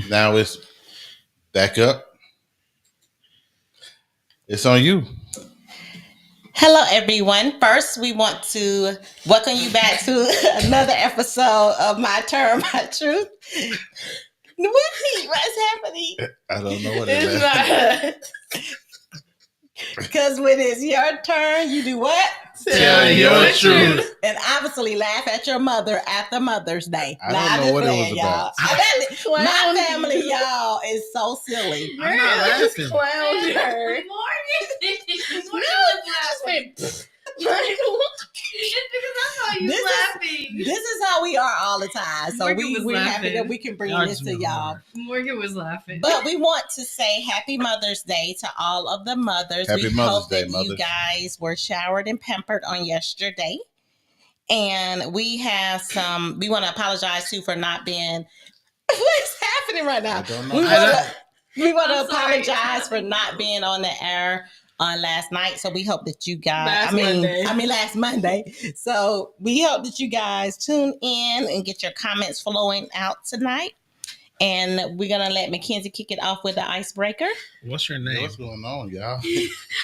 Now it's back up. It's on you. Hello, everyone. First, we want to welcome you back to another episode of My Turn, My Truth. What's happening? I don't know what It's it not. Because when it's your turn, you do what? Tell your truth. And obviously laugh at your mother after Mother's Day. I don't know what it was about. My family, y'all, is so silly. I'm not laughing. Clowned her. It's because I saw you laughing. This is how we are all the time. So Morgan we're was happy that laughing. we can bring Y'all this just to went y'all. hard. Morgan was laughing. But we want to say Happy Mother's Day to all of the mothers. Happy we Mother's hope Day, that mothers. you guys were showered and pampered on yesterday. And we have we want to apologize too for not being what's happening right now. I don't know. We want to I'm sorry. apologize for not being on the air on last night. So we hope that you guys last Monday. So we hope that you guys tune in and get your comments flowing out tonight. And we're gonna let Mackenzie kick it off with the icebreaker. What's your name? What's going on, y'all?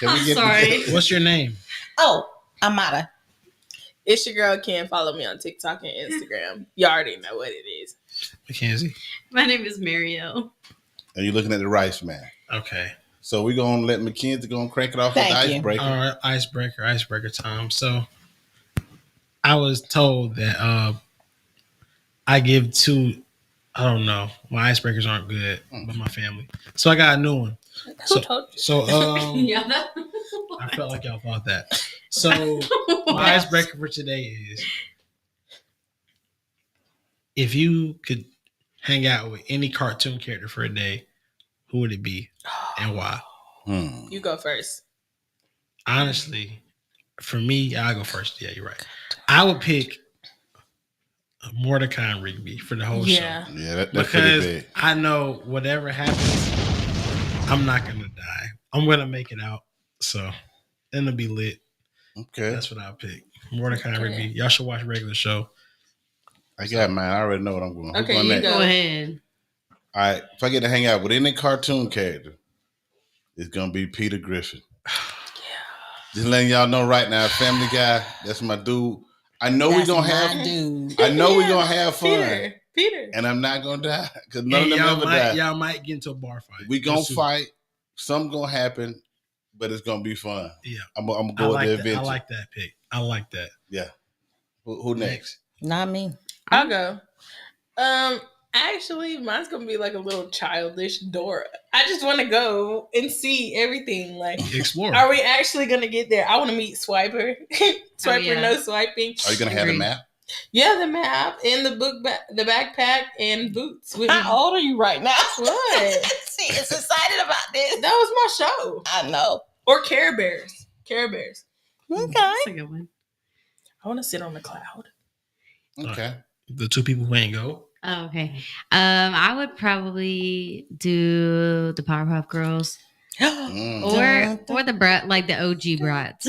I'm sorry. What's your name? Oh, Amada. It's your girl Ken. Follow me on TikTok and Instagram. You already know what it is. Mackenzie. My name is Marielle. And you're looking at the rice man. Okay. So we're gonna let Mackenzie go and crank it off with the Thank you. icebreaker. All right, icebreaker time. So I was told that I give two. I don't know. My icebreakers aren't good, but my family. So I got a new one. Who told you? So Yeah, that. I felt like y'all thought that. So my icebreaker for today is: if you could hang out with any cartoon character for a day, who would it be and why? You go first. Honestly, for me, I'll go first. Yeah, you're right. I would pick Mordecai and Rigby for the whole show. Yeah, that's Because pretty big. I know whatever happens, I'm not going to die. I'm going to make it out. So it'll be lit. Okay. That's what I'll pick. Mordecai and Rigby. Y'all should watch a regular show. I got mine. I already know what I'm going. Who's Okay, going you next? go. Go ahead. All right. If I get to hang out with any cartoon character, it's gonna be Peter Griffin. Just letting y'all know right now, Family Guy. That's my dude. I know we're gonna have. dude. I know we're gonna have fun, Peter. and I'm not gonna die because none And of them ever die. y'all might get into a bar fight. We gonna Just to- fight. Something gonna happen, but it's gonna be fun. Yeah. I'm gonna I go with like the that. adventure. I like that pick. I like that. Yeah. Who next? Not me. I'll go. Actually, mine's gonna be like a little childish Dora. I just want to go and see everything. Like, Explore. are we actually gonna get there? I want to meet Swiper. Swiper, yeah. no swiping. Are you gonna have the Agreed. map? Yeah, the map and the book, the backpack and boots. With How old are you right now? What? See, it's excited about this. That was my show. I know. Or Care Bears. Care Bears. Okay. That's a good one. I want to sit on the cloud. Okay. The two people who ain't go. Oh, okay. I would probably do the Powerpuff Girls Mm. or the brat, like the OG brats.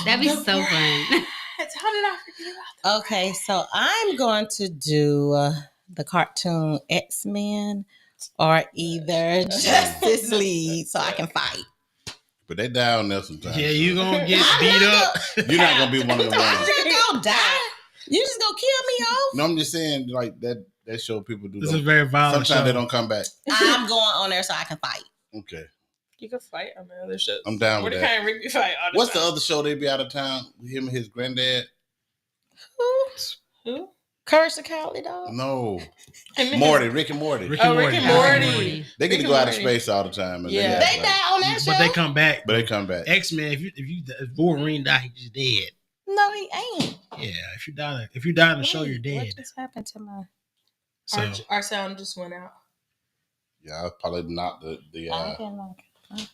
That'd be The so fun. Brats. How did I forget about that? Okay, so I'm going to do the cartoon X-Men or either Justice League so I can fight. But they die on there sometimes. Yeah, you gonna get I'm beat not up. You're not gonna be one of the I'm ones. just gonna die. You just gonna kill me off? No, I'm just saying, like that show people do. This is a Those. very violent Sometimes show. they don't come back. I'm going on there so I can fight. Okay. You can fight on the other shows. I'm down with Mordecai that. and Rigby fight all the What's the time. other show they be out of town? Him and his granddad? Who? Courage the Cowardly Dog. No. And Morty, Rick and Morty. Rick Oh, and Rick Morty. and Morty. Morty. They get Rick to go and out of Morty. space all the time. And Yeah. have, They like- die on that show. But they come back. But they come back. X-Men, if Wolverine die, he's dead. No, he ain't. Yeah, if you die in the show, you're What dead. just happened to my? So Our sound just went out. Yeah, I probably not the I can't like it.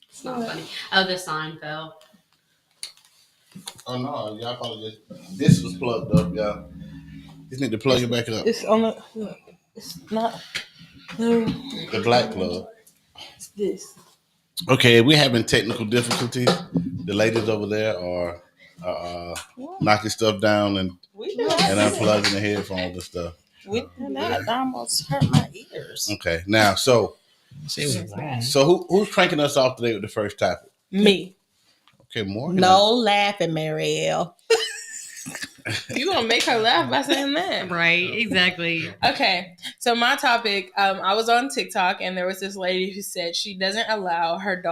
It's not funny. Oh, the sign fell. oh no, y'all probably just this was plugged up, y'all. Just need to plug it back up. It's on the. It's not. No, The black plug. it's this. Okay, we're having technical difficulties. The ladies over there are knocking stuff down and We do unplugging the headphones and stuff. That almost hurt my ears. Okay, now so who's cranking us off today with the first topic? Me. Okay, Morgan. No laughing, Marielle. You gonna make her laugh by saying that? Right, exactly. Okay, so my topic, I was on TikTok and there was this lady who said she doesn't allow her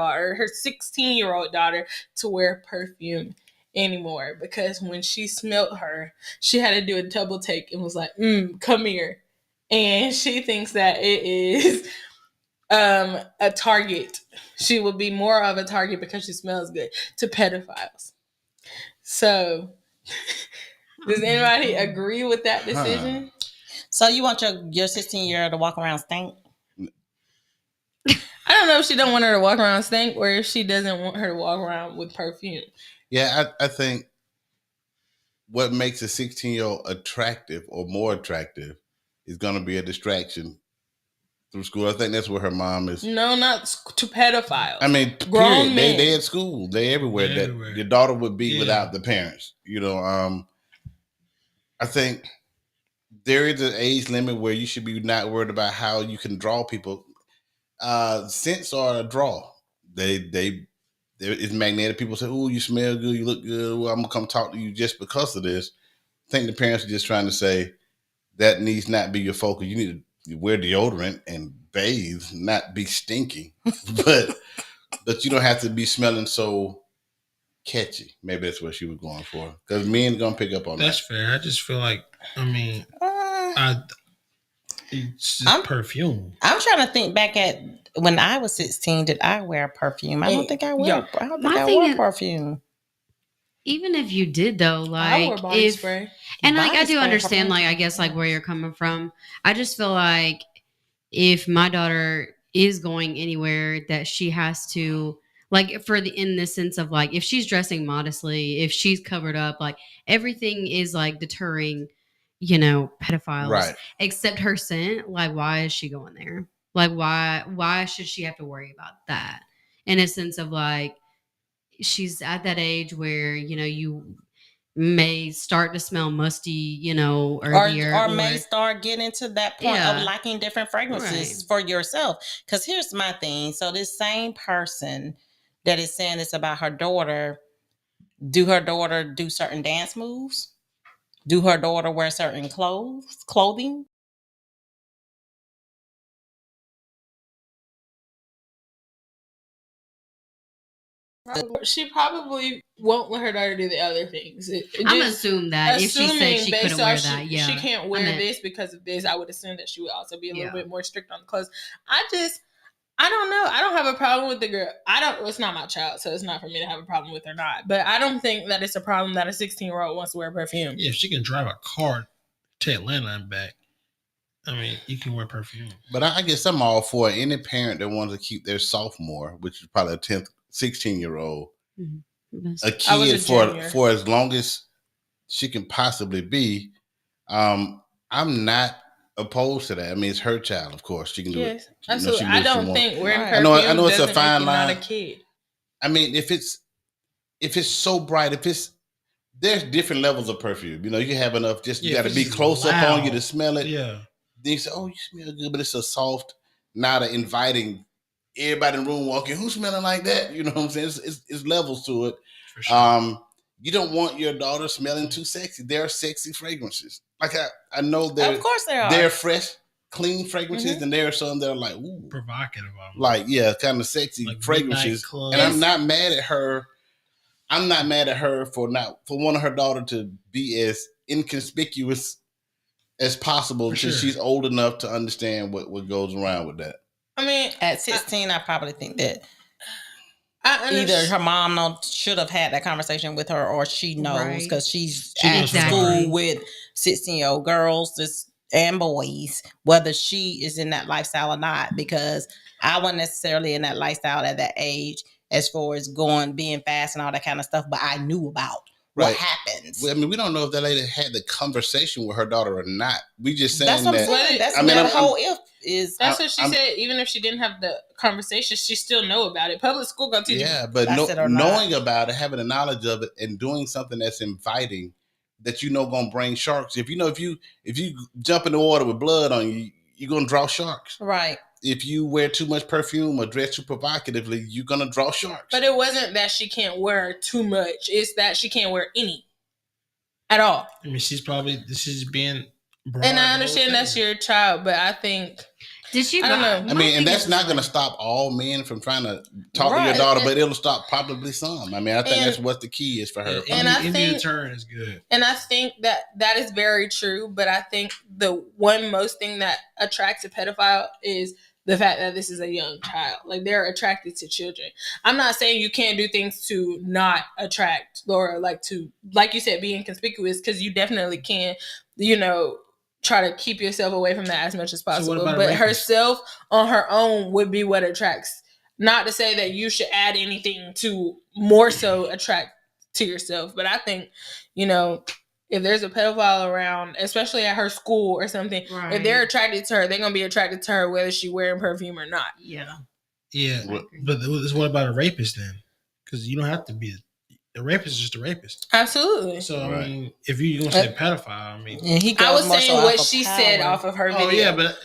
16-year-old daughter, to wear perfume anymore because when she smelled her, she had to do a double take and was like, come here. And she thinks that it is a target. She will be more of a target because she smells good to pedophiles. So... Does anybody agree with that decision? So you want your 16-year-old to walk around stink? I don't know if she don't want her to walk around stink or if she doesn't want her to walk around with perfume. Yeah, I think what makes a 16-year-old attractive or more attractive is going to be a distraction through school. I think that's where her mom is. No, not to pedophiles. I mean, grown men. They at school. They everywhere. That your daughter would be without the parents. You know, I think there is an age limit where you should be not worried about how you can draw people. Scents are a draw. It's magnetic. People say, "Oh, you smell good, you look good. Well, I'm gonna come talk to you just because of this." I think the parents are just trying to say that needs not be your focus. You need to wear deodorant and bathe, not be stinky, but you don't have to be smelling so catchy. Maybe that's what she was going for. Because men gonna pick up on that. That's fair. I just feel like, it's just perfume. I'm trying to think back at when I was 16. Did I wear perfume? I don't think I wore. I don't think I wore perfume. Even if you did, though, like I wore body spray. And like I do understand, like I guess like where you're coming from. I just feel like if my daughter is going anywhere, that she has to. Like in the sense of like if she's dressing modestly, if she's covered up, like everything is like deterring, pedophiles. Right. Except her scent. Like why is she going there? Like why should she have to worry about that? In a sense of like she's at that age where you may start to smell musty, earlier, or may start getting to that point of liking different fragrances for yourself. Because here's my thing. So this same person that is saying this about her daughter, do her daughter do certain dance moves? Do her daughter wear certain clothing? She probably won't let her daughter do the other things. I'm assuming that if she said she couldn't wear that, she can't wear this because of this, I would assume that she would also be a little bit more strict on the clothes. I don't know. I don't have a problem with the girl. It's not my child, so it's not for me to have a problem with or not. But I don't think that it's a problem that a 16-year-old wants to wear perfume. Yeah, if she can drive a car to Atlanta and back, I mean, you can wear perfume. But I guess I'm all for any parent that wants to keep their sophomore, which is probably a 16-year-old, a kid for as long as she can possibly be. I'm not opposed to that. I mean, it's her child, of course. She can do it. Absolutely. I don't think wearing perfume I know it's a fine line. Not a kid. I mean, if it's so bright, there's different levels of perfume. You can have enough. You got to be close up on you to smell it. Yeah. Then you say, "Oh, you smell good," but it's a soft, not an inviting. Everybody in the room walking, who's smelling like that? You know what I'm saying? It's levels to it. For sure. You don't want your daughter smelling too sexy. There are sexy fragrances. Like I know there. Of course there are. There are fresh, clean fragrances, and there are some that are like, ooh, provocative. Like kind of sexy like fragrances. And I'm not mad at her. I'm not mad at her for wanting her daughter to be as inconspicuous as possible until she's old enough to understand what goes around with that. I mean, at 16, I probably think that either her mom should have had that conversation with her, or she knows because she's at school with 16-year-old girls and boys, whether she is in that lifestyle or not. Because I wasn't necessarily in that lifestyle at that age, as far as being fast and all that kind of stuff. But I knew about what happens. Well, I mean, we don't know if that lady had the conversation with her daughter or not. We just saying that's what I'm saying. That's the whole if is. That's what she said. Even if she didn't have the conversation, she still know about it. Public school gonna teach you. Yeah, but knowing about it, having the knowledge of it, and doing something that's inviting that gonna bring sharks. If you jump in the water with blood on you, you're gonna draw sharks. Right. If you wear too much perfume or dress too provocatively, you're gonna draw sharks. But it wasn't that she can't wear too much. It's that she can't wear any at all. I mean, this is being broad. And I understand that's your child, but I think... Did she? I don't know. I mean, and that's not going to stop all men from trying to talk to your daughter, but it'll stop probably some. I mean, I think that's what the key is for her. And I think turn is good. And I think that is very true. But I think the one most thing that attracts a pedophile is the fact that this is a young child. Like, they're attracted to children. I'm not saying you can't do things to not attract or like you said, be inconspicuous, because you definitely can, try to keep yourself away from that as much as possible. But herself on her own would be what attracts. Not to say that you should add anything to more so attract to yourself. But I think, if there's a pedophile around, especially at her school or something, right, if they're attracted to her, they're going to be attracted to her whether she's wearing perfume or not. Yeah. Yeah. But what about a rapist then? Because you don't have to be... The rapist is just a rapist. Absolutely. So, I mean, if you're going to say pedophile, I mean... I was saying what she said off of her video. Oh, yeah, but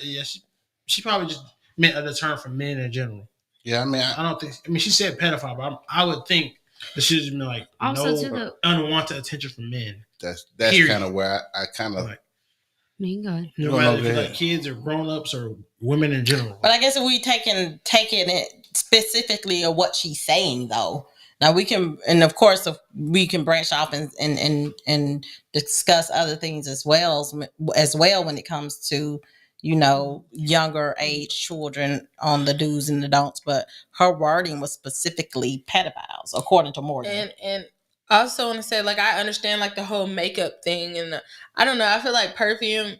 she probably just meant a term for men in general. Yeah, I mean... I don't think... I mean, she said pedophile, but I would think that she just been like, also unwanted attention from men. That's kind of where I kind of... God. No matter if it's like kids or grown-ups or women in general. But I guess if we taking it specifically of what she's saying, though... Now we can, and of course, we can branch off and discuss other things as well when it comes to, younger age children on the do's and the don'ts. But her wording was specifically pedophiles, according to Morgan. And I also want to say, like, I understand like the whole makeup thing, and I don't know. I feel like perfume,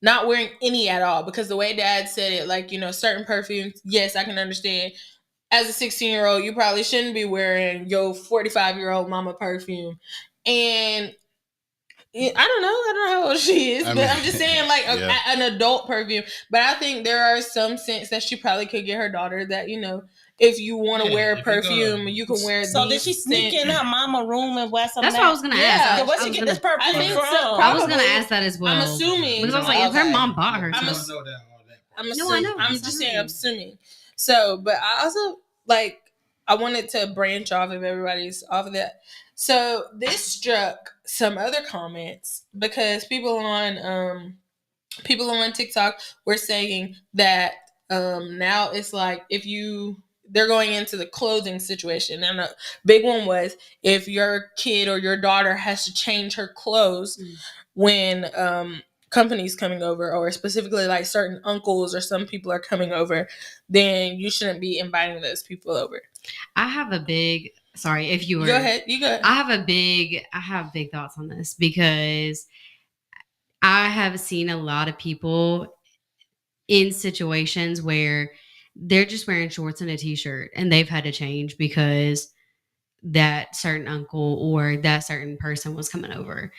not wearing any at all, because the way Dad said it, like, certain perfumes, yes, I can understand. As a 16-year-old, you probably shouldn't be wearing your 45-year-old mama perfume. And I don't know how old she is, but I'm just saying, like, an adult perfume. But I think there are some sense that she probably could get her daughter that, if you want to wear perfume, you can wear. So did she sneak in her mama room and wear something? That's what I was going to ask. Where'd she get this perfume from? I was going to ask that as well. I'm assuming. Because I was like, if her mom bought her. I'm assuming. I'm just saying, I'm assuming. So, but I also, like, I wanted to branch off if everybody's off of that. So this struck some other comments because people on TikTok were saying that now it's like they're going into the clothing situation. And a big one was if your kid or your daughter has to change her clothes when companies coming over, or specifically like certain uncles or some people are coming over, then you shouldn't be inviting those people over. I have a big, sorry, if you were. Go ahead. You go. I have big thoughts on this because I have seen a lot of people in situations where they're just wearing shorts and a t-shirt and they've had to change because that certain uncle or that certain person was coming over.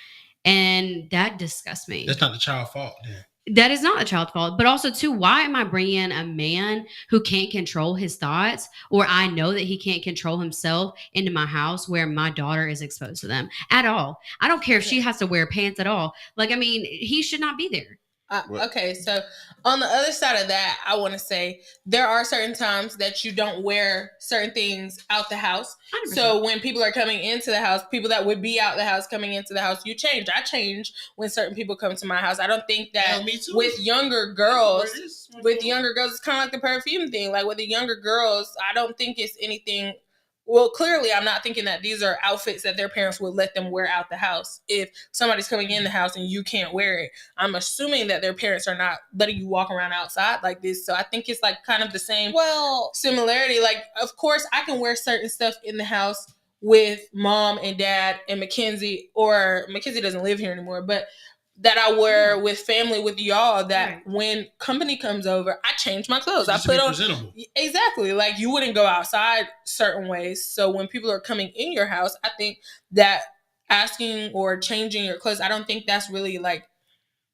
And that disgusts me. That's not the child's fault. Yeah. That is not a child's fault. But also, too, why am I bringing a man who can't control his thoughts, or I know that he can't control himself, into my house where my daughter is exposed to them at all? I don't care if she has to wear pants at all. Like, I mean, he should not be there. Okay, so on the other side of that, I want to say there are certain times that you don't wear certain things out the house. 100%. So when people are coming into the house, people that would be out the house coming into the house, you change. I change when certain people come to my house. I don't think that with younger girls, it's kind of like the perfume thing. Like with the younger girls, I don't think it's anything. Well, clearly, I'm not thinking that these are outfits that their parents would let them wear out the house. If somebody's coming in the house and you can't wear it, I'm assuming that their parents are not letting you walk around outside like this. So I think it's like kind of the same similarity. Like, of course, I can wear certain stuff in the house with mom and dad and Mackenzie, or Mackenzie doesn't live here anymore, but that I wear with family, with y'all, that when company comes over, I change my clothes. I put on presentable. Exactly. Like you wouldn't go outside certain ways. So when people are coming in your house, I think that asking or changing your clothes, I don't think that's really like,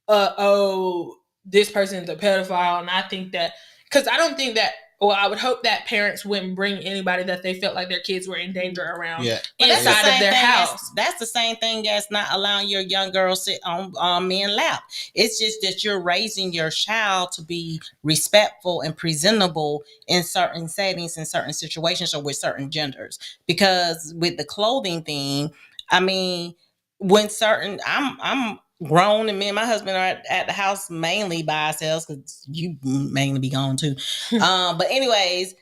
this person's a pedophile. And I think that, because I don't think that, I would hope that parents wouldn't bring anybody that they felt like their kids were in danger around inside of their house. That's the same thing as not allowing your young girl sit on men's lap. It's just that you're raising your child to be respectful and presentable in certain settings, in certain situations, or with certain genders. Because with the clothing thing, I mean, when certain, I'm grown, and me and my husband are at the house mainly by ourselves because you mainly be gone too. But anyways,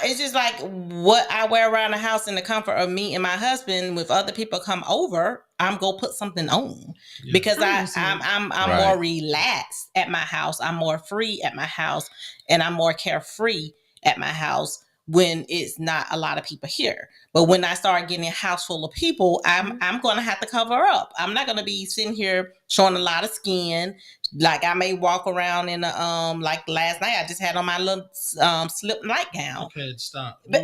it's just like what I wear around the house in the comfort of me and my husband. If other people come over, I'm gonna put something on because I'm more relaxed at my house. I'm more free at my house, and I'm more carefree at my house when it's not a lot of people here. But when I start getting a house full of people, I'm going to have to cover up. I'm not going to be sitting here showing a lot of skin. Like I may walk around in a like last night I just had on my little slip nightgown. Okay, stop. But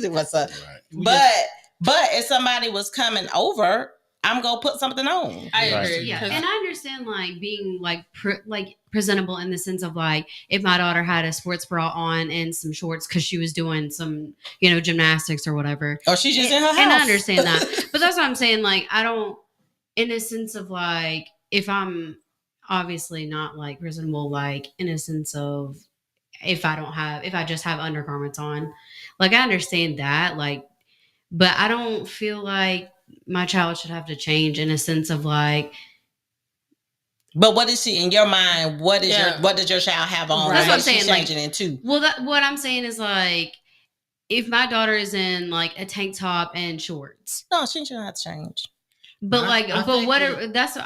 what's up? Right. But if somebody was coming over, I'm gonna put something on. I agree. Yeah, and I understand like being like presentable in the sense of like if my daughter had a sports bra on and some shorts because she was doing some gymnastics or whatever. Or she's just in her house. And I understand that, but that's what I'm saying. Like I don't, in a sense of like if I'm obviously not like presentable, like in a sense of if I just have undergarments on, like I understand that, like, but I don't feel like my child should have to change in a sense of like. But what is she in your mind? What does your child have on? That's what I'm saying. Changing into. Well, what I'm saying is like, if my daughter is in like a tank top and shorts, no, she shouldn't have to change. But that's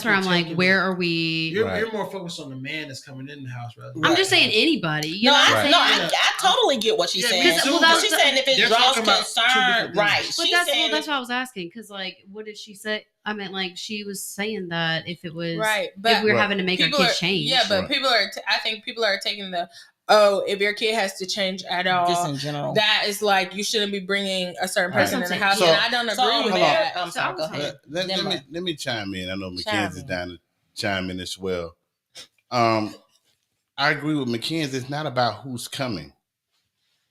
where I'm like, where are we? You're more focused on the man that's coming in the house, rather. I'm just saying anybody. I totally get what she's saying. She's saying if it draws concern, right? But that's what I was asking because, like, what did she say? I meant like she was saying that if it was but if we're having to make our kids change, but people are. I think people are taking the. If your kid has to change at all, just in general, that is like you shouldn't be bringing a certain person in the house, and I don't agree with that. Let me chime in. I know Mackenzie's down to chime in as well. I agree with Mackenzie. It's not about who's coming.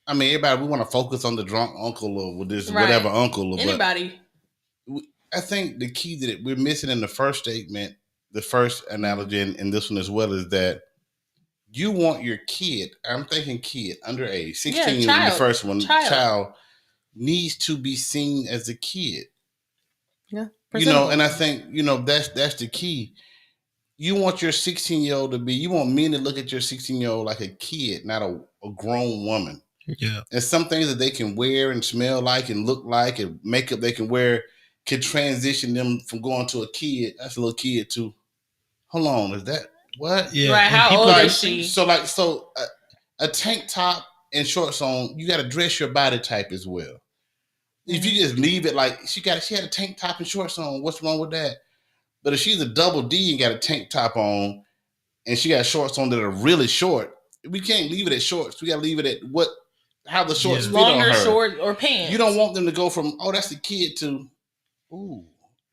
I mean, everybody, we want to focus on the drunk uncle or with this whatever uncle. Anybody. But I think the key that we're missing in the first statement, the first analogy, and this one as well, is that you want your kid, I'm thinking kid, underage, 16 the first one, child needs to be seen as a kid. Yeah. And I think, that's the key. You want your 16-year-old to be, you want men to look at your 16-year-old like a kid, not a grown woman. Yeah. And some things that they can wear and smell like and look like and makeup they can wear can transition them from going to a kid. That's a little kid to, hold on, is that, what? Yeah. Right. How old is she? So a tank top and shorts on, you got to dress your body type as well. Mm-hmm. If you just leave it like she had a tank top and shorts on, what's wrong with that? But if she's a double D and got a tank top on and she got shorts on that are really short, we can't leave it at shorts. We got to leave it at how the shorts fit on her. Longer short or pants. You don't want them to go from, oh, that's a kid to, ooh,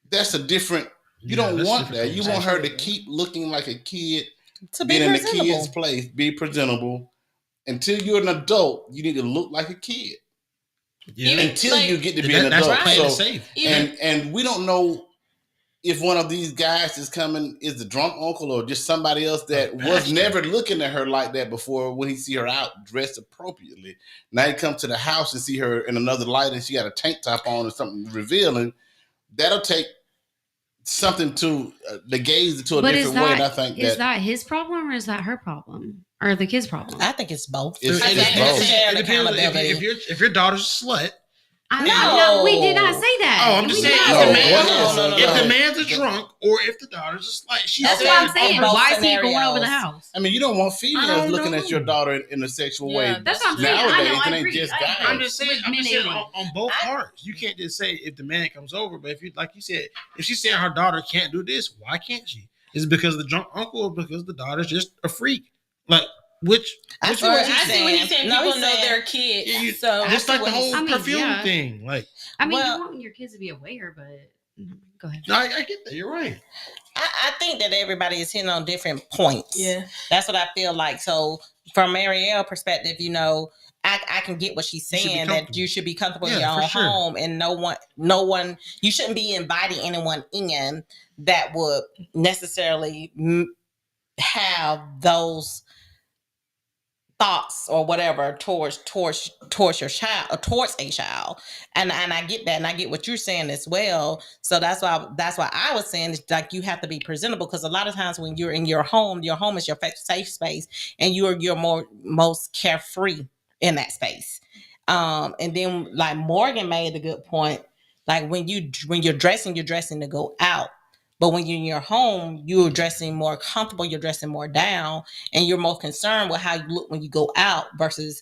that's a different. You don't want that. You want her to keep looking like a kid, to be in the kid's place, be presentable. Until you're an adult, you need to look like a kid. Yeah. Until you get to be an adult. That's and we don't know if one of these guys is coming is the drunk uncle or just somebody else that was never looking at her like that before when he see her out dressed appropriately. Now he comes to the house and see her in another light and she got a tank top on or something revealing. That'll take something to the gaze to a different way. And I think is that his problem or is that her problem or the kid's problem? I think it's both. It's both. If your daughter's a slut. No, we did not say that. Oh, I'm just saying if the man's a drunk or if the daughter's a slut. That's what I'm saying. Why is he going over the house? I mean, you don't want females looking at your daughter in a sexual way. That's what I'm saying. Nowadays, it ain't just guys. I'm just saying on both parts. You can't just say if the man comes over, but if you, like you said, if she's saying her daughter can't do this, why can't she? Is it because of the drunk uncle or because the daughter's just a freak? Like, I see what he's saying. People know their kids. So just like the whole perfume thing. Like, I mean, you want your kids to be aware, but Go ahead. No, I get that. You're right. I think that everybody is hitting on different points. Yeah. That's what I feel like. So from Marielle's perspective, I can get what she's saying, that you should be comfortable in your own home, and no one, you shouldn't be inviting anyone in that would necessarily have those thoughts or whatever towards your child or towards a child, and I get that, and I get what you're saying as well. So that's why I was saying it's like you have to be presentable, because a lot of times when you're in your home is your safe space, and you're most carefree in that space. And then like Morgan made a good point, like when you're dressing to go out. But when you're in your home, you're dressing more comfortable, you're dressing more down, and you're more concerned with how you look when you go out versus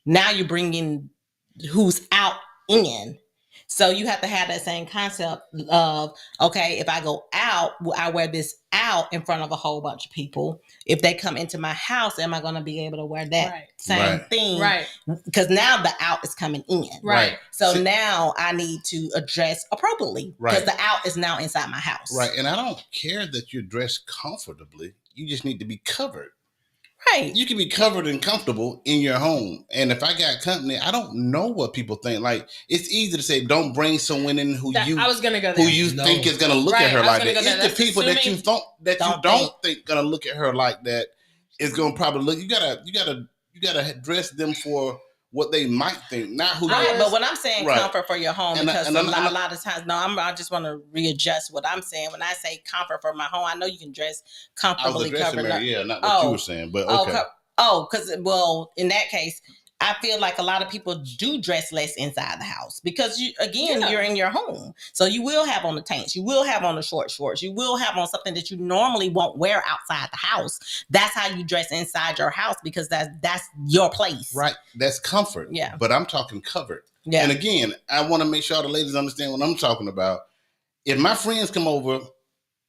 now you're bringing who's out in. So you have to have that same concept of, okay, if I go out, I wear this out in front of a whole bunch of people. If they come into my house, am I going to be able to wear that same thing? Right. Because now the out is coming in. Right. So now I need to address appropriately, because the out is now inside my house. Right. And I don't care that you're dressed comfortably. You just need to be covered. Right. You can be covered and comfortable in your home. And if I got company, I don't know what people think. Like, it's easy to say, don't bring someone in who you think is going to look at her like that. It's the people that you don't think going to look at her like that is going to probably look. You gotta dress them for what they might think, not who. Right, but when I'm saying comfort for your home, because a lot of times, I just want to readjust what I'm saying. When I say comfort for my home, I know you can dress comfortably covered. Not what you were saying, but okay. Because in that case, I feel like a lot of people do dress less inside the house, because you're in your home. So you will have on the tanks, you will have on the short shorts, you will have on something that you normally won't wear outside the house. That's how you dress inside your house, because that's your place. Right. That's comfort. Yeah. But I'm talking covered. Yeah. And again, I want to make sure the ladies understand what I'm talking about. If my friends come over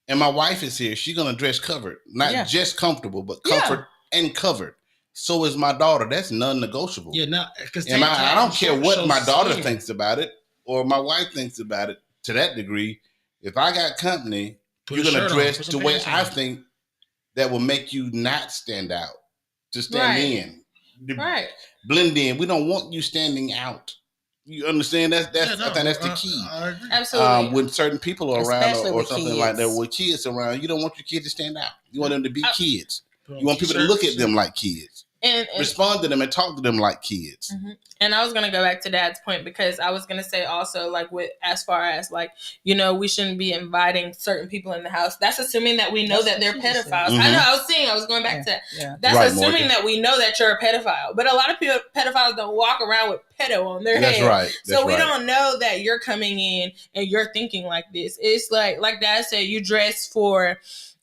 and my wife is here, she's going to dress covered, not just comfortable, but comfort and covered. So is my daughter. That's non-negotiable. Yeah, because I don't care what my daughter thinks about it or my wife thinks about it to that degree. If I got company, you're going to dress the way I think that will make you not stand out, to stand in. Blend in. We don't want you standing out. You understand? I think that's the key. Absolutely. When certain people are around or something kids. Like that, with kids around, you don't want your kids to stand out. You want them to be kids. You want people to look at them like kids. And respond to them and talk to them like kids. Mm-hmm. And I was going to go back to Dad's point, because I was going to say also, like, as far as like, we shouldn't be inviting certain people in the house. That's assuming that we know that they're pedophiles. Mm-hmm. I know, I was going back to that. Yeah. That's assuming Morgan. That we know that you're a pedophile. But a lot of pedophiles don't walk around with pedo on their head. Right. So we don't know that you're coming in and you're thinking like this. It's like Dad said, you dress for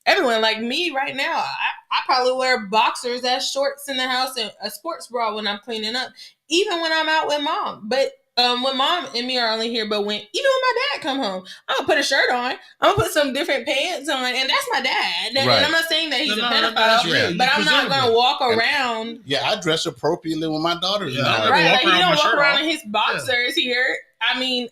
everyone. Like me right now, I probably wear boxers as shorts in the house and a sports bra when I'm cleaning up, even when I'm out with Mom. But when Mom and me are only here, but even when my dad come home, I'm gonna put a shirt on, I'm gonna put some different pants on, and that's my dad. Right. And I'm not saying that he's a pedophile, but I'm not gonna walk around. I dress appropriately when my daughter's not. Right, like he don't walk around in his boxers here. I mean,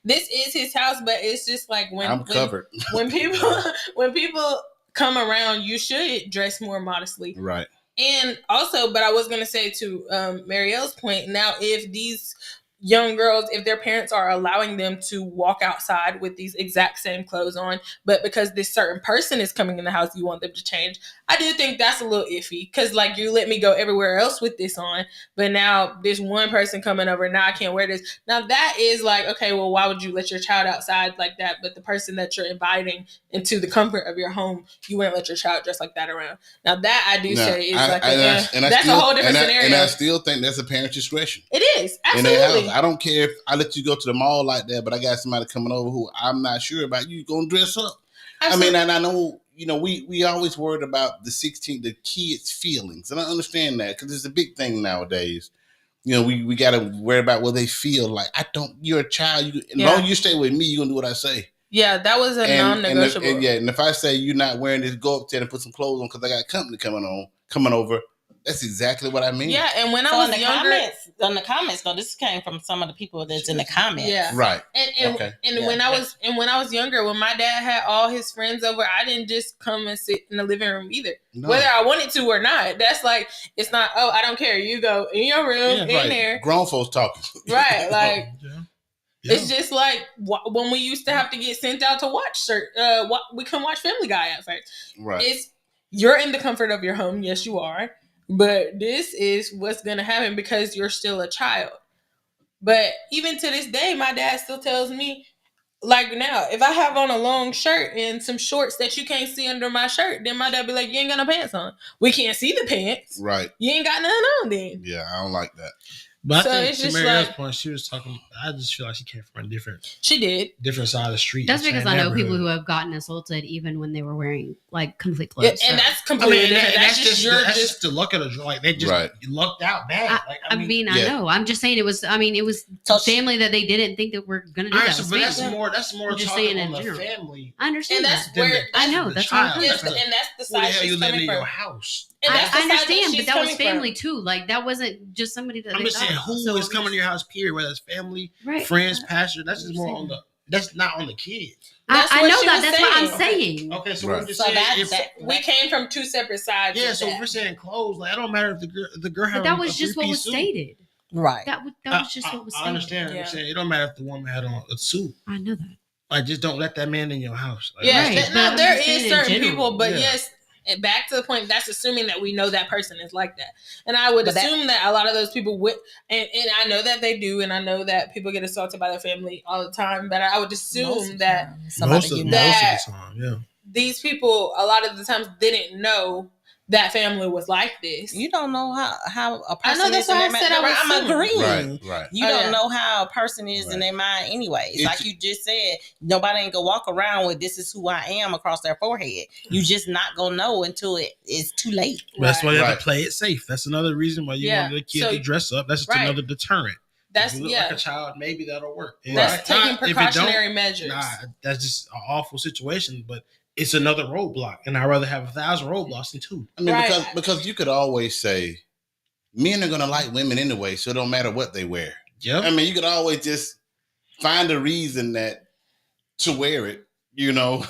this is his house, but it's just like I'm covered. When people come around, you should dress more modestly. Right. And also, but I was going to say to Marielle's point, now if these young girls, if their parents are allowing them to walk outside with these exact same clothes on, but because this certain person is coming in the house, you want them to change. I do think that's a little iffy, because like you let me go everywhere else with this on, but now this one person coming over, now I can't wear this. Now that is like, okay, well, why would you let your child outside like that? But the person that you're inviting into the comfort of your home, you wouldn't let your child dress like that around. Now that I do say is that's a whole different scenario. And I still think that's a parent's discretion. It is, absolutely. I don't care if I let you go to the mall like that, but I got somebody coming over who I'm not sure about. You gonna dress up? Absolutely. I mean, and I know, we always worried about the kids' feelings, and I understand that, because it's a big thing nowadays. We got to worry about what they feel like. You're a child. As long as you stay with me, you're gonna do what I say. Yeah, that was a non-negotiable. And if I say you're not wearing this, go up there and put some clothes on because I got company coming over. That's exactly what I mean. Yeah, and when I was younger, in the comments, though, this came from some of the people that's in the comments. Yeah, right. And when I was younger, when my dad had all his friends over, I didn't just come and sit in the living room either, whether I wanted to or not. That's like, it's not. Oh, I don't care. You go in your room, in there. Grown folks talking. Right, like. Yeah. It's just like when we used to have to get sent out to watch we couldn't watch Family Guy at first. Right. You're in the comfort of your home. Yes, you are. But this is what's going to happen because you're still a child. But even to this day, my dad still tells me, like now, if I have on a long shirt and some shorts that you can't see under my shirt, then my dad be like, you ain't got no pants on. We can't see the pants. Right. You ain't got nothing on then. Yeah, I don't like that. But I think to Marielle's point, she was talking. I just feel like she came from a different side of the street. That's because I know people who have gotten assaulted even when they were wearing like complete clothes. Yeah, and that's completely different. That's just the luck of the like they just lucked out bad. I know. I'm just saying it was. I mean, it was family that they didn't think that we're gonna do that. But that's more just talking saying on in the family. I understand and that's where I know that's what I'm and that's the side she's coming from. Your house. I understand, but that was family too. Like that wasn't just somebody that I'm just saying who is coming to your house. Period. Whether it's family, friends, pastor. That's just more on the. That's not on the kids. I know that. That's what I'm saying. Okay, so we're just saying we came from two separate sides. Yeah, so if we're saying clothes, like I don't matter if the girl had. But that was just what was stated. Right. That was just what was stated. I understand what you're saying. It don't matter if the woman had on a suit. I know that. Like just don't let that man in your house. Like, Now there is certain people, but yes. And back to the point, that's assuming that we know that person is like that. And I would assume that a lot of those people would, and I know that they do, and I know that people get assaulted by their family all the time, but I would assume that most of the time, these people, a lot of the times, didn't know that family was like this. You don't know how a person I know that's is why in their I said mind. I'm agreeing. Right. You don't know how a person is in their mind anyways. Like you just said, nobody ain't gonna walk around with this is who I am across their forehead. You just not gonna know until it is too late. That's why you have to play it safe. That's another reason why you want the kid to dress up. That's just another deterrent. That's if you look like a child, maybe that'll work. That's taking precautionary measures. That's just an awful situation, but it's another roadblock, and I'd rather have 1,000 roadblocks than 2. I mean, because you could always say, men are gonna like women anyway, so it don't matter what they wear. Yep. I mean, you could always just find a reason to wear it. You know,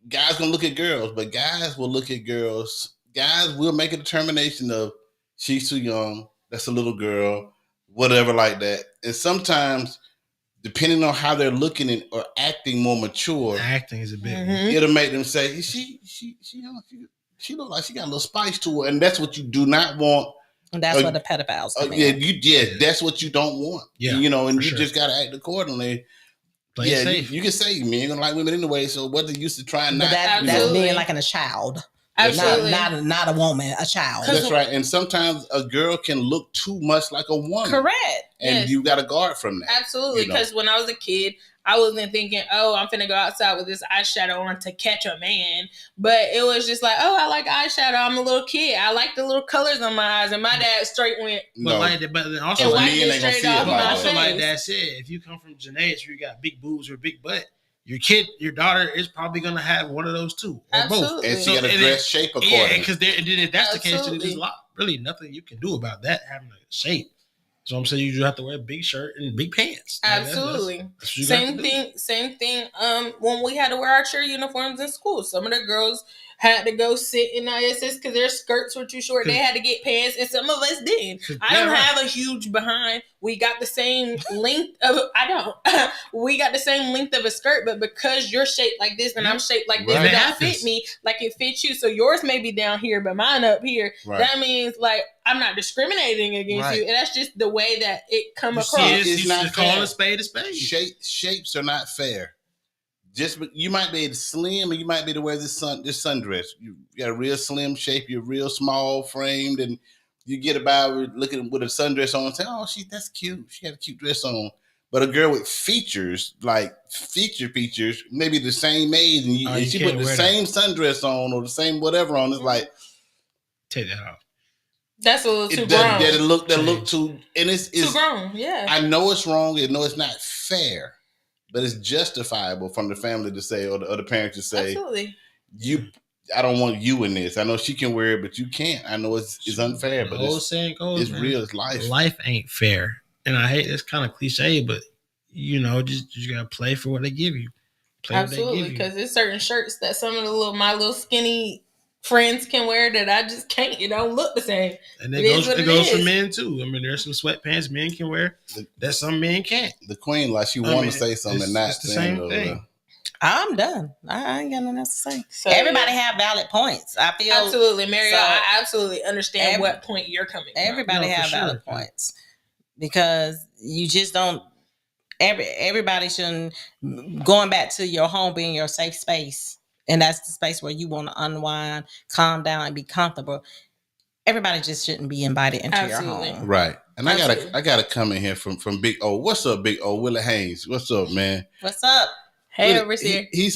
guys gonna look at girls, but guys will look at girls. Guys will make a determination of she's too young, that's a little girl, whatever like that. And sometimes, depending on how they're looking or acting more mature, acting is a big. It'll make them say she look like she got a little spice to her, and that's what you do not want. And that's what the pedophiles come in. That's what you don't want. Yeah, and you just gotta act accordingly. Play safe. You can say men ain't gonna like women anyway. So what they used to try and not. That's being like a child. Absolutely. Not a woman, a child. That's right. And sometimes a girl can look too much like a woman. Correct. And you got to guard from that. Absolutely. Because when I was a kid, I wasn't thinking, oh, I'm finna go outside with this eyeshadow on to catch a man. But it was just like, oh, I like eyeshadow. I'm a little kid. I like the little colors on my eyes. And my dad straight went. But then also, like Dad said, if you come from genetics where you got big boobs or big butt, your daughter is probably going to have one of those too, or both. And she got to dress shape accordingly. Yeah, because if that's the case, then there's really nothing you can do about that, having a shape. So I'm saying you just have to wear a big shirt and big pants. Absolutely. Same thing. When we had to wear our cheer uniforms in school, some of the girls had to go sit in ISS because their skirts were too short. They had to get pants, and some of us didn't. I don't have a huge behind. We got the same length of. We got the same length of a skirt, but because you're shaped like this and I'm shaped like this, it don't fit me like it fits you. So yours may be down here, but mine up here. Right. That means like I'm not discriminating against you, and that's just the way that it come across. It's not call a spade a spade. Shapes are not fair. Just you might be slim, and you might be to wear this sundress. You got a real slim shape. You're real small framed, and you get about looking with a sundress on and say, "Oh, that's cute. She got a cute dress on." But a girl with features, like features, maybe the same age, and she put the same sundress on or the same whatever on. It's like take that off. That's a little too grown. That look too, and it's too grown. Yeah, I know it's wrong. I know it's not fair. But it's justifiable from the family to say, or the parents to say, absolutely. I don't want you in this. I know she can wear it, but you can't. I know it's unfair, but the old saying goes, it's man, real. It's life. Life ain't fair, and I hate it's kind of cliche, but you know, just you gotta play for what they give you. Absolutely, because there's certain shirts that some of my little skinny friends can wear that I just can't. It don't look the same. And it goes for men too. I mean, there's some sweatpants men can wear that some men can't. The queen, like she want to say something and not it's the same thing. I'm done. I ain't got nothing else to say. So, everybody have valid points. I feel absolutely, Mary. I absolutely understand what point you're coming from. Everybody have valid points because you just don't. Everybody shouldn't. Going back to your home being your safe space, and that's the space where you want to unwind, calm down, and be comfortable. Everybody just shouldn't be invited into your home, right? And I gotta come in here from Big O. What's up, Big O? Willie Haynes. What's up, man? What's up? Hey, overseer. He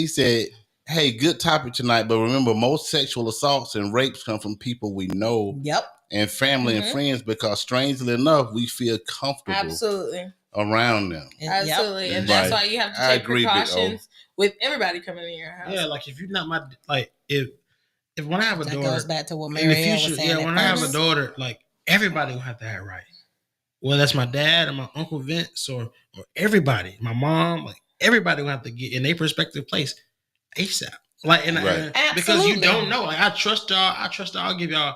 said, hey, good topic tonight, but remember, most sexual assaults and rapes come from people we know. Yep. And family and friends, because strangely enough, we feel comfortable. Absolutely. Around them. Absolutely. And that's why you have to take precautions with everybody coming in your house. Yeah, like if you're not if when I have a daughter, goes back to what Mary in the future, was saying. When I have a daughter, like everybody will have to have right. Whether that's my dad or my Uncle Vince or everybody, my mom, like everybody will have to get in their respective place ASAP. Like, because you don't know. Like, I trust y'all. I'll give y'all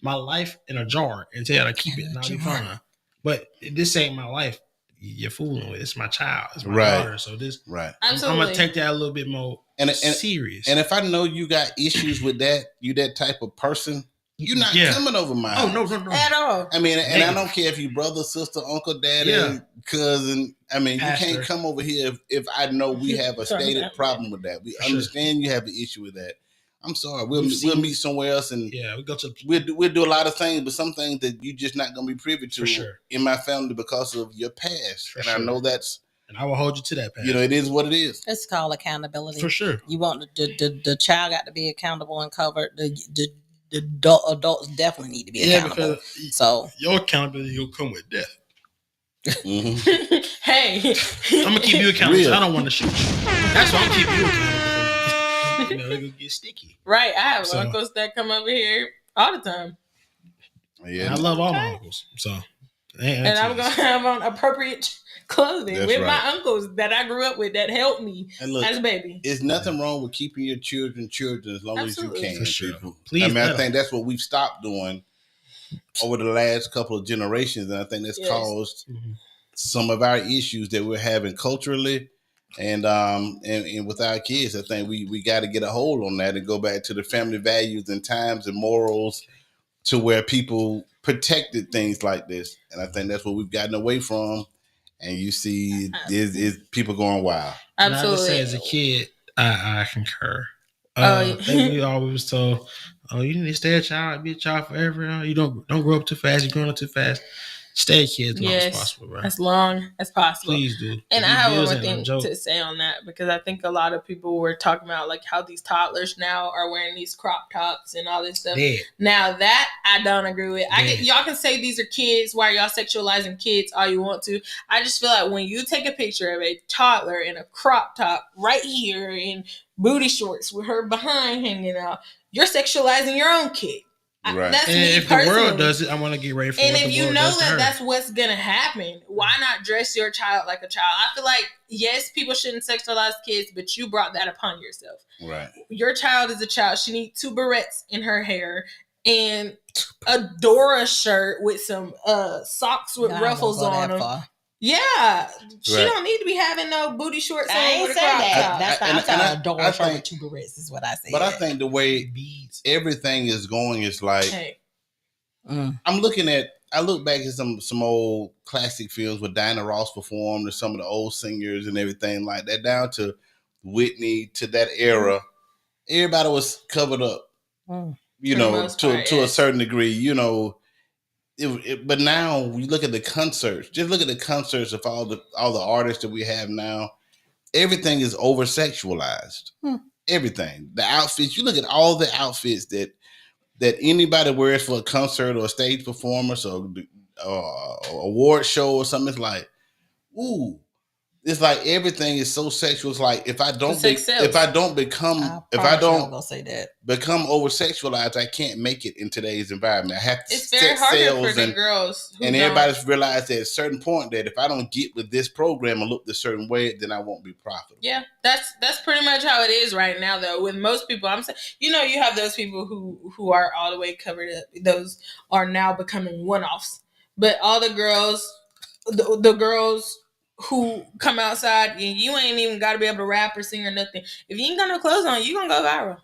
my life in a jar and tell y'all to keep it and I'll be fine. But this ain't my life. You're fooling with. It's my child. It's my daughter. So this, I'm gonna take that a little bit more serious. And if I know you got issues with that, you that type of person, you're not coming over my house. No. At all. I mean, and I don't care if you brother, sister, uncle, daddy, cousin. I mean, Pastor. You can't come over here if I know we have a stated problem with that. We understand you have an issue with that. I'm sorry. We'll meet somewhere else, and we'll do a lot of things, but some things that you're just not going to be privy to in my family because of your past. I know that's. And I will hold you to that, Pastor. It is what it is. It's called accountability. For sure. You want the child got to be accountable and covered. The adults definitely need to be accountable. So your accountability will come with death. Mm-hmm. Hey, I'm gonna keep you accountable. I don't want to shoot you. That's why I'm keeping you accountable. They're gonna get sticky. Right. I have uncles that come over here all the time. Yeah, and I love all my uncles. So, and I'm gonna have on appropriate clothing with my uncles that I grew up with that helped me as a baby. There's nothing wrong with keeping your children as long as you can. For sure. Please, I think that's what we've stopped doing over the last couple of generations, and I think that's caused some of our issues that we're having culturally. And with our kids, I think we got to get a hold on that and go back to the family values and times and morals to where people protected things like this. And I think that's what we've gotten away from. And you see is people going wild. Absolutely. And I just say as a kid, I concur. We always told, you need to stay a child, be a child forever. You don't grow up too fast. You're growing up too fast. Stay a kid as long as possible, bro. As long as possible. Please do. And I have one more thing to say on that, because I think a lot of people were talking about like how these toddlers now are wearing these crop tops and all this stuff. Yeah. Now that I don't agree with. Y'all can say these are kids. Why are y'all sexualizing kids all you want to? I just feel like when you take a picture of a toddler in a crop top right here in booty shorts with her behind hanging out, you're sexualizing your own kid. Right. That's and me if personally. The world does it, I want to get ready for it. And if you know that that's what's going to happen, why not dress your child like a child? I feel like, yes, people shouldn't sexualize kids, but you brought that upon yourself. Right. Your child is a child. She needs 2 barrettes in her hair and a Dora shirt with some socks with ruffles on them. Yeah, she don't need to be having no booty shorts on. I ain't said that. That's not. I'm talking a Dora shirt with 2 barrettes is what I said. But I think the way everything is going is like, I look back at some old classic films where Diana Ross performed, or some of the old singers and everything like that, down to Whitney, to that era. Everybody was covered up, to a certain degree, but now we look at the concerts. Just look at the concerts of all the artists that we have now. Everything is over sexualized. Everything, the outfits. You look at all the outfits that anybody wears for a concert or a stage performance or award show or something. It's like, ooh, it's like everything is so sexual. It's like if I don't become over sexualized, I can't make it in today's environment. I have to. It's very hard for the girls, and everybody's realized that at a certain point that if I don't get with this program and look a certain way, then I won't be profitable. Yeah, that's pretty much how it is right now, though. With most people, I'm saying, you have those people who are all the way covered up. Those are now becoming one-offs. But all the girls, the girls who come outside and you ain't even got to be able to rap or sing or nothing. If you ain't got no clothes on, you gonna go viral.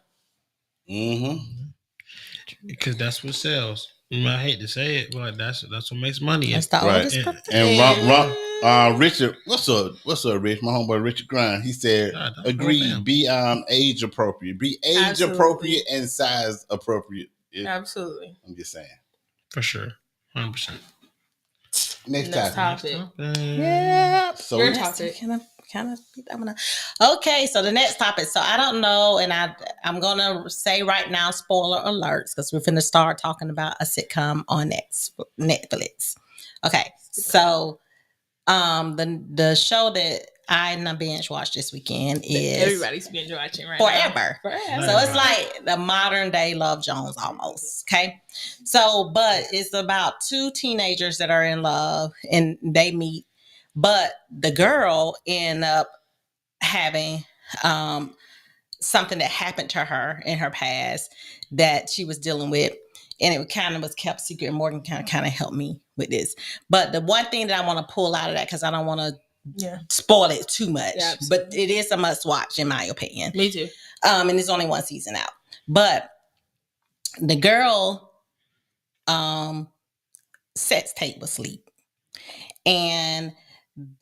Because that's what sells. I hate to say it, but that's what makes money. That's the oldest Richard, what's up, Rich? My homeboy Richard Grind. He said, "Agreed. Be age appropriate. Be age appropriate and size appropriate." Absolutely. I'm just saying. For sure, 100%. Next topic. Yeah. So your topic. Can I kind of beat that one up? Okay, so the next topic. So I don't know, and I'm gonna say right now, spoiler alerts, because we're finna start talking about a sitcom on Netflix. Okay, so the show that I binge watched this weekend is everybody's binge watching right Forever. Now. So it's like the modern day Love Jones almost. Okay. So, but it's about two teenagers that are in love and they meet, but the girl end up having something that happened to her in her past that she was dealing with. And it kind of was kept secret. And Morgan kind of helped me with this. But the one thing that I want to pull out of that, because I don't want to spoil it too much, but it is a must watch in my opinion. Me too. And there's only one season out. But the girl sex tape was leaked. And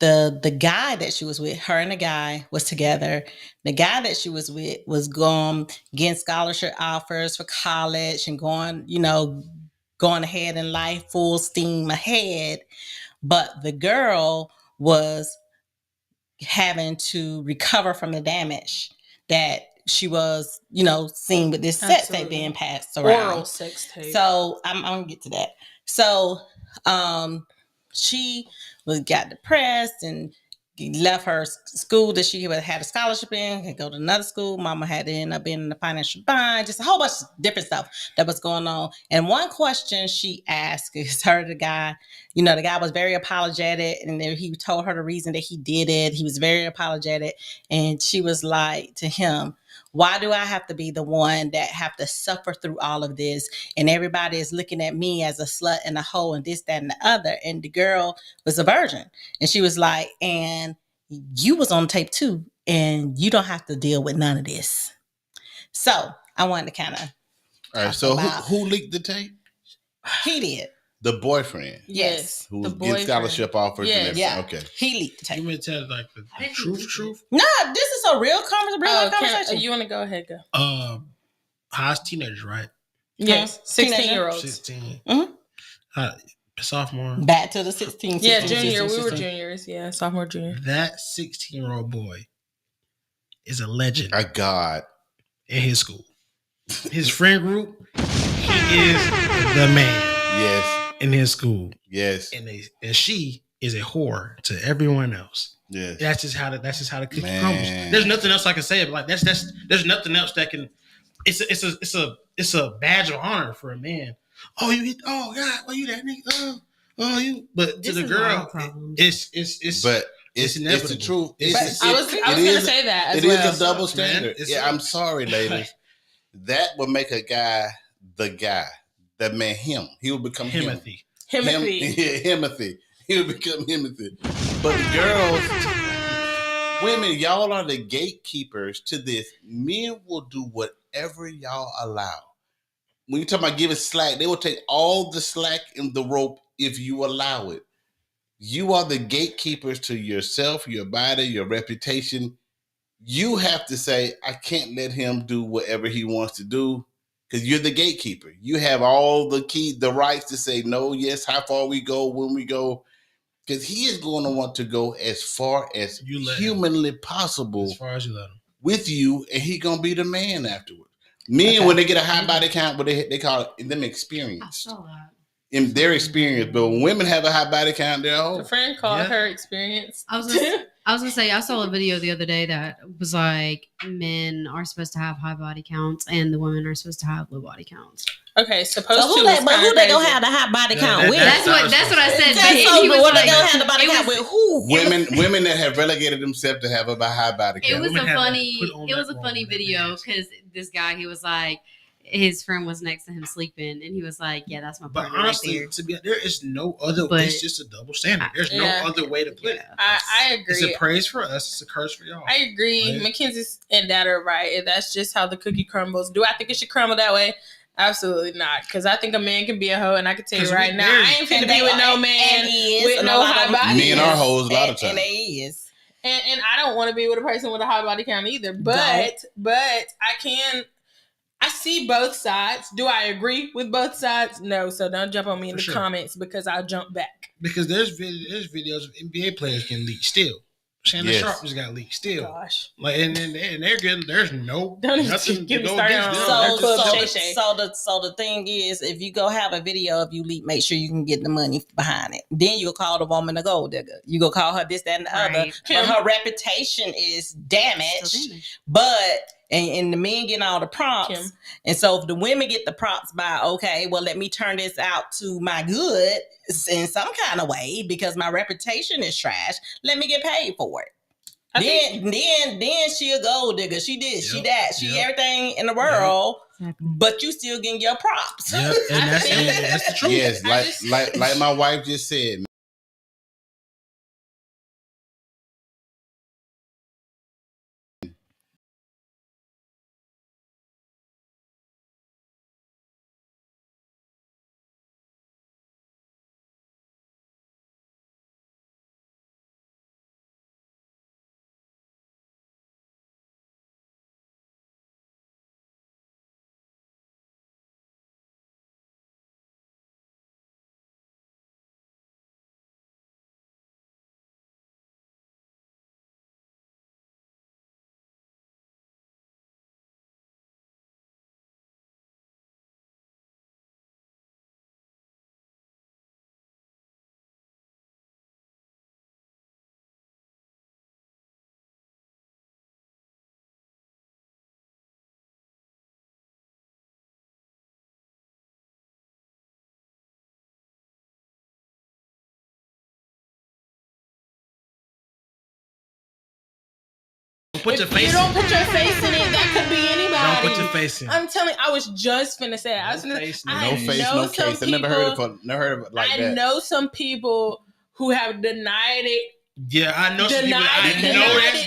the guy that she was with, her and the guy was together. The guy that she was with was getting scholarship offers for college and going ahead in life, full steam ahead. But the girl was having to recover from the damage that she was, seeing with this sex tape being passed around. Oral sex tape. So I'm gonna get to that. So she got depressed and left her school that she had a scholarship in and go to another school. Mama had to end up being in the financial bind, just a whole bunch of different stuff that was going on. And one question she asked is the guy, the guy was very apologetic, and then he told her the reason that he did it. He was very apologetic. And she was like to him, why do I have to be the one that have to suffer through all of this? And everybody is looking at me as a slut and a hoe and this, that, and the other. And the girl was a virgin. And she was like, and you was on tape too. And you don't have to deal with none of this. So I wanted to kind of. All right. So who leaked the tape? He did. The boyfriend. Yes. Who was getting scholarship offers and everything. Yeah. Okay. He leaked the tape. You may tell like the truth? No, this is a real conversation. You want to go ahead, go. Highest teenagers, right? Yes. 16-year-olds. 16. Mm-hmm. Sophomore. Back to the 16. Yeah, junior. We were juniors. Yeah, sophomore, junior. That 16-year-old boy is a legend. A god. In his school. His friend group, he is the man. Yes. In his school. Yes. And she is a whore to everyone else. Yes. That's just how the cookie crumbles. There's nothing else I can say. But there's nothing else that can. It's a badge of honor for a man. Oh, you hit. Oh God. Oh, you that nigga. Oh, you. But to the girl, it's the truth. I was gonna say that. It is a double standard. I'm sorry, ladies. That would make a guy the guy. That man, him. He will become Himothy. Himothy. He will become Himothy. But girls, women, y'all are the gatekeepers to this. Men will do whatever y'all allow. When you talk about giving slack, they will take all the slack in the rope if you allow it. You are the gatekeepers to yourself, your body, your reputation. You have to say, I can't let him do whatever he wants to do. Because you're the gatekeeper. You have all the rights to say no, yes, how far we go, when we go. Because he is going to want to go as far as humanly possible. As far as you let him. With you, and he going to be the man afterwards. Men, when they get a high body count, they call it them experience. I saw that. In their experience. But when women have a high body count, they're old. A friend called her experience. I I was gonna say I saw a video the other day that was like men are supposed to have high body counts and the women are supposed to have low body counts. Okay, so who they gonna have the high body count with? That's what I said. He was like, gonna have the body count with who? Women that have relegated themselves to have a high body count. It was a funny video because this guy, he was like, his friend was next to him sleeping, and he was like, "Yeah, that's my partner." But honestly, right there is no other. It's just a double standard. There's no other way to put it. I agree. It's a praise for us. It's a curse for y'all. I agree. Right? Mackenzie and Dad are right. And that's just how the cookie crumbles. Do I think it should crumble that way? Absolutely not. Because I think a man can be a hoe, and I can tell you right now, I ain't finna be with no man with no high body. Men are hoes a lot of times. And they is. And I don't want to be with a person with a high body count either. But I see both sides. Do I agree with both sides? No. So don't jump on me in the comments because I'll jump back. Because there's videos of NBA players getting leaked still. Shannon Sharp just got leaked still. Gosh. Like and they're getting there's no nothing to go against them. So the thing is, if you go have a video of you leak, make sure you can get the money behind it. Then you'll call the woman a gold digger. You go call her this, that, and the other. But her reputation is damaged. But and the men getting all the props. And so if the women get the props by, okay, well, let me turn this out to my good in some kind of way because my reputation is trash. Let me get paid for it. Then she a gold digger. She did, she that, she everything in the world, but you still getting your props. Yep. And that's the truth. Yes, like my wife just said. Put your face. You don't put your face in it. That could be anybody. Don't put your face in. I'm telling you, I was just finna say it. No face, no case. I never heard of it like that. I know some people who have denied it. Yeah, I know some people.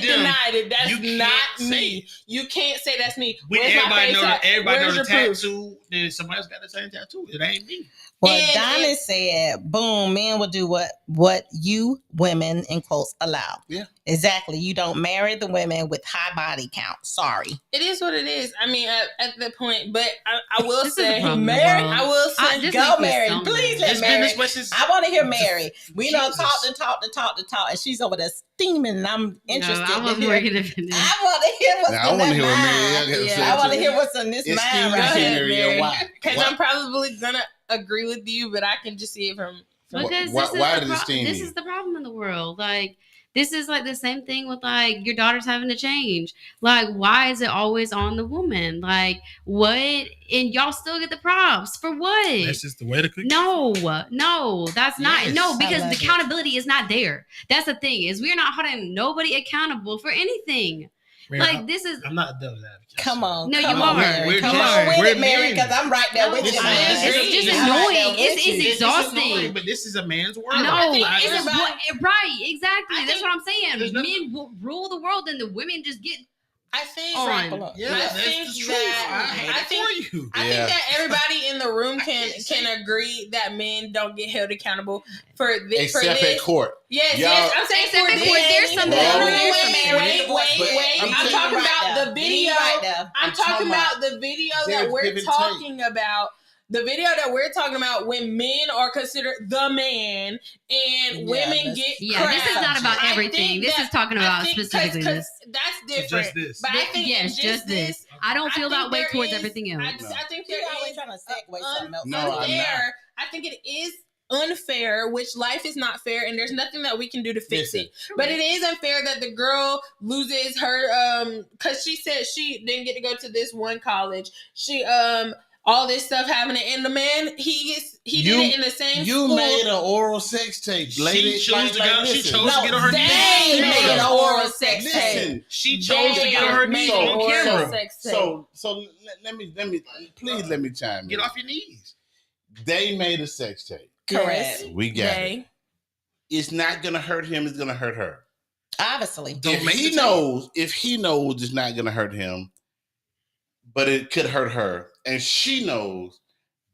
Denied it. That's not me. You can't say that's me. Everybody knows the tattoo. Then somebody else got the same tattoo. It ain't me. Well, Donna said, boom, men will do what you women, in quotes, allow. Yeah. Exactly. You don't marry the women with high body count. Sorry. It is what it is. I mean, at that point, but I will say, Mary, I will say, go Mary. Please let Mary. I want to hear Mary. We don't talk, and she's over there steaming, and I'm interested. No, I want to hear what I want to hear what's in this mind right here. Because I'm probably going to agree with you, but I can just see it from because this is the problem in the world. Like this is like the same thing with like your daughter's having to change. Like why is it always on the woman? Like what? And y'all still get the props for what? That's just the way to cook. No, that's not. No, because the accountability is not there. That's the thing is we're not holding nobody accountable for anything. Like this is. I'm not a devil's advocate. Come on. No, you are. Come on with it, Mary, because I'm right there with you. It's just annoying. It's exhausting. Annoying, but this is a man's world. No, right, exactly. That's what I'm saying. Men will rule the world, and the women just get. I think that everybody in the room can agree that men don't get held accountable for this. Except at court. Yes. I'm saying except at court. There's some. Wait. I'm talking about the video. I'm talking about the video that we're talking about. The video that we're talking about when men are considered the man and women get crap. This is not about everything. This is talking about specifically this. That's different. Just this. But I think just this. I don't feel that way towards everything else. I think there is trying to segue something else. I think it is unfair, which life is not fair, and there's nothing that we can do to fix it. But it is unfair that the girl loses her because she said she didn't get to go to this one college. She all this stuff happening, and the man he did it in the same you school. made an oral sex tape, lady. She chose to get on her They knees. made an oral sex tape. Listen, She chose to get on her knees on camera. So let me please let me chime in. Get off your knees. They made a sex tape. Correct. We got it. It's not gonna hurt him. It's gonna hurt her. Obviously. If he knows it's not gonna hurt him, but it could hurt her, and she knows,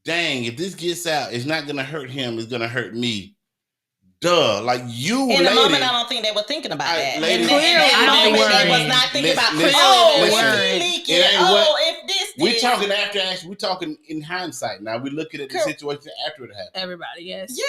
dang, if this gets out, it's not gonna hurt him. It's gonna hurt me. Duh, like you. In the moment, I don't think they were thinking about that. Lady, In that moment, they was not thinking about. If he leak it. If this. We're talking after action. We're talking in hindsight. Now we're looking at the situation after it happened. Everybody, yes. Yeah,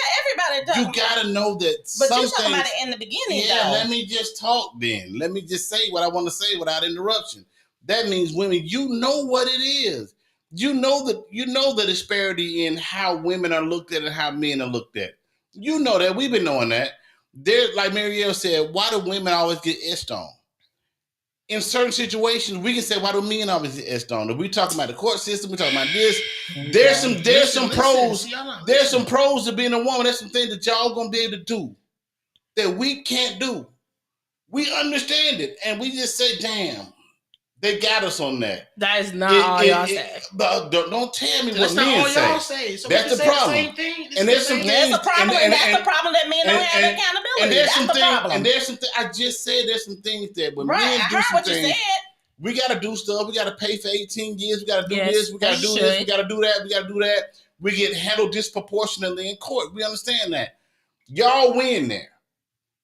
everybody does. You gotta know that. But you're talking about it in the beginning, though. Let me just talk then. Let me just say what I want to say without interruption. That means women, you know what it is. You know the disparity in how women are looked at and how men are looked at. You know that. We've been knowing that. There, like Marielle said, why do women always get etched on? In certain situations, we can say, why do men always get etched on? If we talking about the court system, we talking about this. There's some pros. There's some pros to being a woman. There's some things that y'all gonna be able to do that we can't do. We understand it, and we just say, damn. They got us on that. That is not all y'all say. Don't tell me That's what men say. So that's the problem. And there's some things. There's a problem, and that's the problem that men don't have accountability. And there's that's some the things. problem. And there's some things. I just said there's some things that when men I do heard some what things, you said. we got to do stuff. We got to pay for 18 years. We got to do this. We got to do this. We got to do that. We got to do that. We get handled disproportionately in court. We understand that. Y'all win there.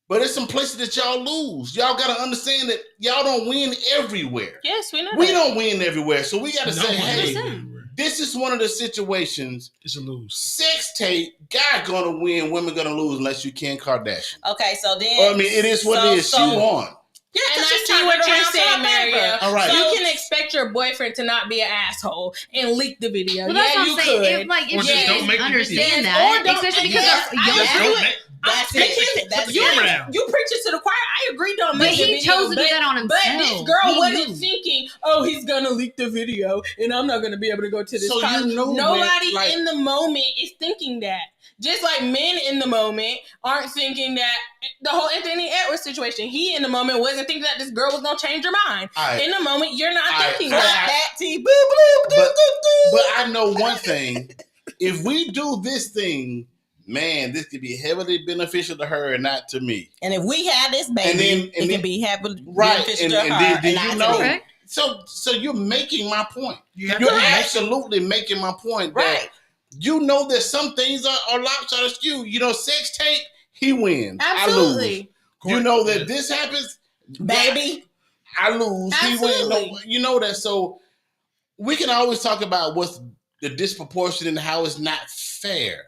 But there's some places that y'all lose. Y'all got to understand that y'all don't win everywhere. Yes, we know We don't win everywhere. So we got to say, hey, everywhere. This is one of the situations. It's a lose. Sex tape, guy gonna win, women gonna lose unless you Kim Kardashian. Okay, so then. I mean, it is what it is. She won. Yeah, and I see what you're saying, Maria. All right. So you can expect your boyfriend to not be an asshole and leak the video. Well, that's what I'm saying. could. If Or just don't make the understand video. that, Or don't- especially because yes, young people. That's it. That's you, it. you preach it to the choir. I agree. Don't But make the he video. chose to do that on himself. But this girl He wasn't knew. thinking, "Oh, he's gonna leak the video, and I'm not gonna be able to go to this." So college. you know nobody when, like- in the moment is thinking that. Just like men in the moment aren't thinking that the whole Anthony Edwards situation. He in the moment wasn't thinking that this girl was gonna change her mind. Right. In the moment, you're not thinking Clap that. that T. Boo boo. But I know one thing. If we do this thing, man, this could be heavily beneficial to her and not to me. And if we have this baby, it can be heavily beneficial to her. And then not you to know. me. So you're making my point. Yeah. You're absolutely making my point. Right. That you know that some things are lopsided skew. You know, sex tape, he wins. Absolutely. I lose. You know that this happens, Baby. I lose. He wins. No, Absolutely. you know that. So we can always talk about what's the disproportion and how it's not fair.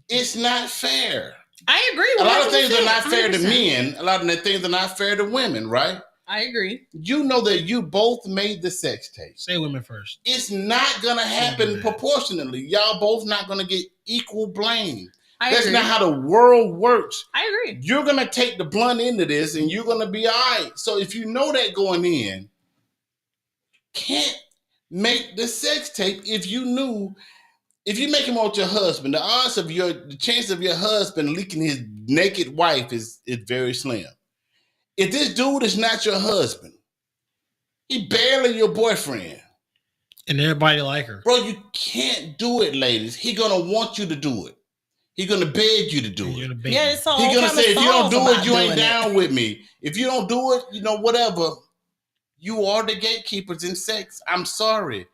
It's not fair. I agree. A lot of things are 100%. not fair to men. A lot of the things are not fair to women, right? I agree. You know that you both made the sex tape. Say women first. It's not gonna happen proportionally. Y'all both not gonna get equal blame. That's agree. not how the world works. I agree. You're gonna take the blunt end of this, and you're gonna be all right. So if you know that going in, can't make the sex tape if you knew. If you make him out your husband, the chance of your husband leaking his naked wife is very slim. If this dude is not your husband, he barely your boyfriend. And everybody like her. Bro, you can't do it, ladies. He gonna want you to do it. He gonna beg you to do You're it. the baby. Yeah, it's all He gonna say, if you don't do it, you ain't doing down with me. If you don't do it, whatever. You are the gatekeepers in sex. I'm sorry.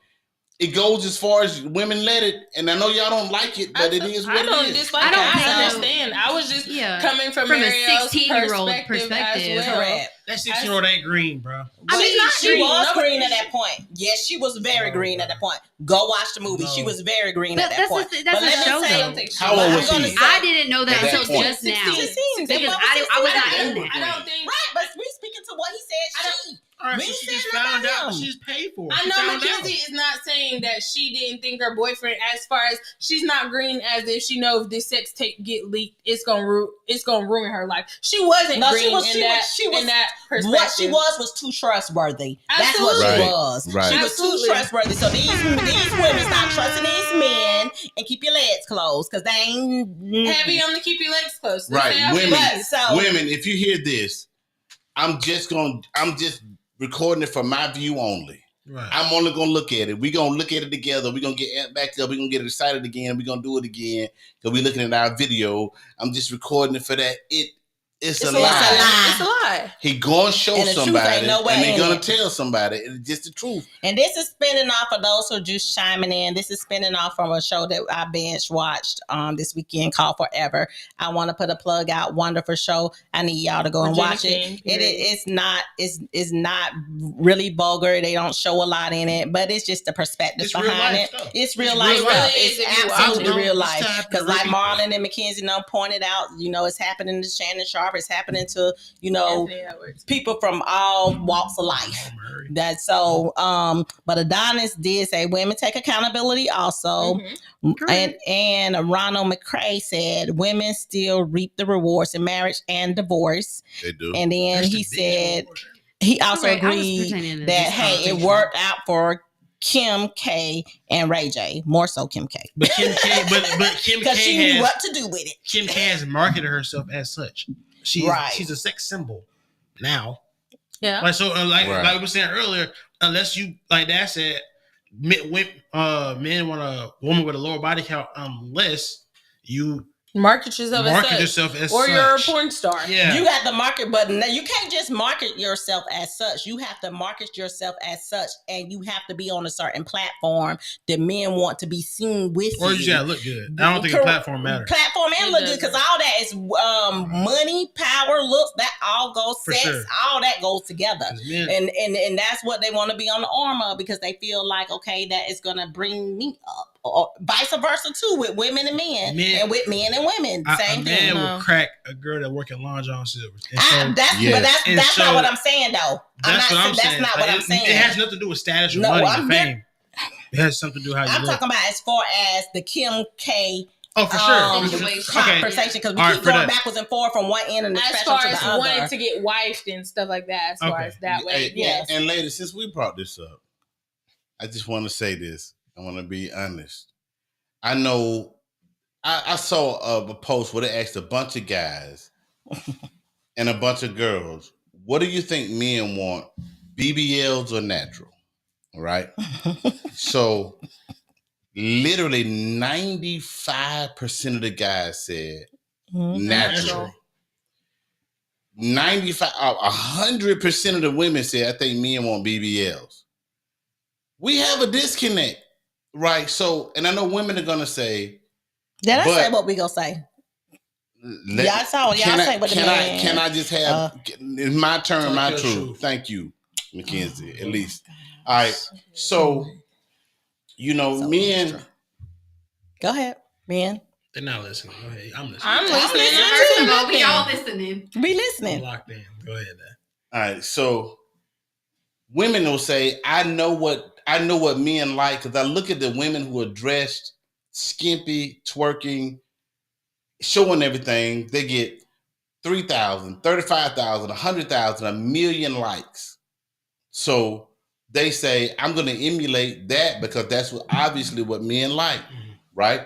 It goes as far as women let it, and I know y'all don't like it, but it is what I don't it is. dislike I don't it. think I so. understand. I was just Yeah. coming from a Marielle's 16-year-old perspective. As well. Correct. That 16-year-old ain't green, bro. I mean, not she green. was Nobody- green at that point. Yes, she was very green at that point. Go watch the movie. No. She was very green But at that that's point. that's but a let me show, say, though. How old was I'm gonna she? say- I didn't know that At that until point. just now. 16. Because They I was not in it. I don't think. Right, but we're speaking to what he said. She. All right, so she just found out that she's paid for. I know Mackenzie is not saying that she didn't think her boyfriend, as far as she's not green as if she knows if this sex tape get leaked, it's gonna ruin her life. She wasn't green in that perspective. What she was too trustworthy. That's what she was. Right. She was too trustworthy. So these women stop trusting these men and keep your legs closed because they ain't heavy on the keep your legs closed. Right, women. If you hear this, I'm just recording it from my view only. Right. I'm only gonna look at it. We're gonna look at it together. We're gonna get back up. We're gonna get excited again. We're gonna do it again because we're looking at our video. I'm just recording it for that. It's a lie. It's a lie. He gonna show somebody, and they gonna tell somebody. It's just the truth. And this is spinning off for those who are just chiming in. This is spinning off from a show that I binge watched this weekend called Forever. I want to put a plug out. Wonderful show. I need y'all to go and watch it. It's not really vulgar. They don't show a lot in it, but it's just the perspective behind it. It's real life stuff. It's absolutely real life. Because like Marlon and Mackenzie pointed out, it's happening to Shannon Sharp. It's happening to, people from all walks of life. That's so, but Adonis did say women take accountability also. Mm-hmm. And Ronald McCrae said women still reap the rewards in marriage and divorce. They do. And then he said, he also agreed that, hey, it worked out for Kim K and Ray J, more so Kim K. But Kim K, but Kim K she knew what to do with it. Kim K has marketed herself as such. She's a sex symbol now. Yeah. Like we were saying earlier, unless you, like Dad said, men want a woman with a lower body count unless you market yourself as such. Or you're a porn star. Yeah. You got the market button. You can't just market yourself as such. You have to market yourself as such, and you have to be on a certain platform that men want to be seen with you. Or you gotta look good. I don't think a platform matters. Platform and look good, because all that is money, power, looks, that all goes, sex, all that goes together. And that's what they want to be on the arm of, because they feel like, okay, that is gonna bring me up. Or vice versa too, with women and men and with men and women. Same thing. A man will crack a girl that work at Long John Silver's. That's not what I'm saying though. That's not what I'm saying. It has nothing to do with status or money or fame. It has something to do with how you look. I'm talking about as far as the Kim K. Oh, for sure. Conversation, because we keep going backwards and forward from one end of the spectrum to the other. As far as wanting to get wifed and stuff like that, as far as that way. Yes. And ladies, since we brought this up, I just want to say this. I want to be honest. I know I saw a post where they asked a bunch of guys and a bunch of girls, what do you think men want, BBLs or natural? All right. So literally 95% of the guys said natural. 100% of the women said, I think men want BBLs. We have a disconnect. Right, so, and I know women are gonna say, "Did I say what we gonna say?" Y'all say what the man. Can I just have? It's my turn, my truth. Thank you, Mackenzie. At least, all right. So, men. Go ahead, men. They're not listening. Go ahead. I'm listening. I'm listening. We all listening. We listening. I'm locked in. Go ahead, then. All right. So, women will say, I know what men like, because I look at the women who are dressed skimpy, twerking, showing everything. They get 3,000, 35,000, 100,000, 1 million likes. So they say, I'm going to emulate that because that's obviously what men like, right?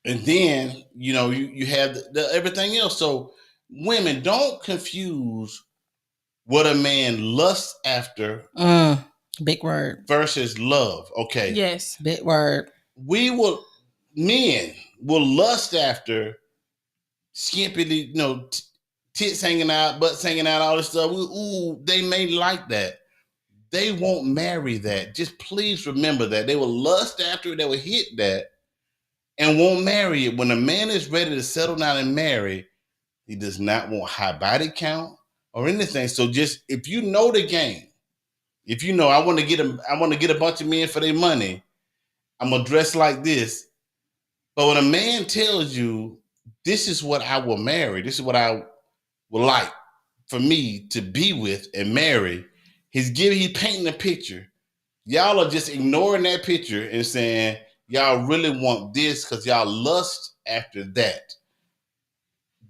And then, you have the everything else. So women, don't confuse what a man lusts after. Big word. Versus love. Okay. Yes. Big word. Men will lust after skimpy, tits hanging out, butts hanging out, all this stuff. Ooh, they may like that. They won't marry that. Just please remember that. They will lust after it. They will hit that and won't marry it. When a man is ready to settle down and marry, he does not want high body count or anything. So just, if you know the game, if you know, I want to get a bunch of men for their money, I'm gonna dress like this. But when a man tells you, this is what I will marry, this is what I would like for me to be with and marry, He's painting a picture. Y'all are just ignoring that picture and saying y'all really want this because y'all lust after that.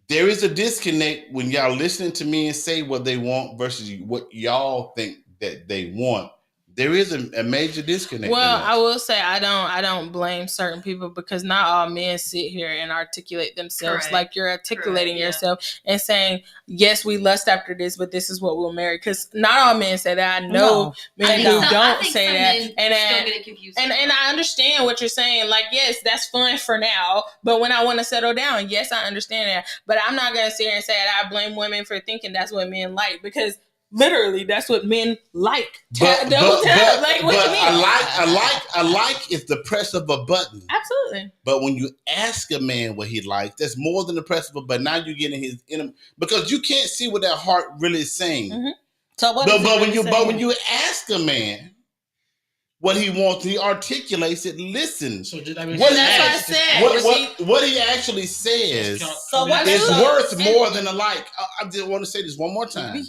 There is a disconnect when y'all listening to men say what they want versus what y'all think that they want. There is a major disconnect. Well, I will say I don't blame certain people because not all men sit here and articulate themselves like you're articulating yourself and saying, yes, we lust after this, but this is what we'll marry. Because not all men say that. I know men who don't say that. And I understand what you're saying. Like, yes, that's fun for now. But when I want to settle down, yes, I understand that. But I'm not going to sit here and say that I blame women for thinking that's what men like because literally, that's what men like. Like, what you mean? I like is the press of a button. Absolutely. But when you ask a man what he likes, that's more than the press of a button. Now you're getting his inner, because you can't see what that heart really is saying. Mm-hmm. So what? But when you ask a man what he wants, he articulates it. Listen. So that's what I said. What he actually says is worth more than a like. I just want to say this one more time.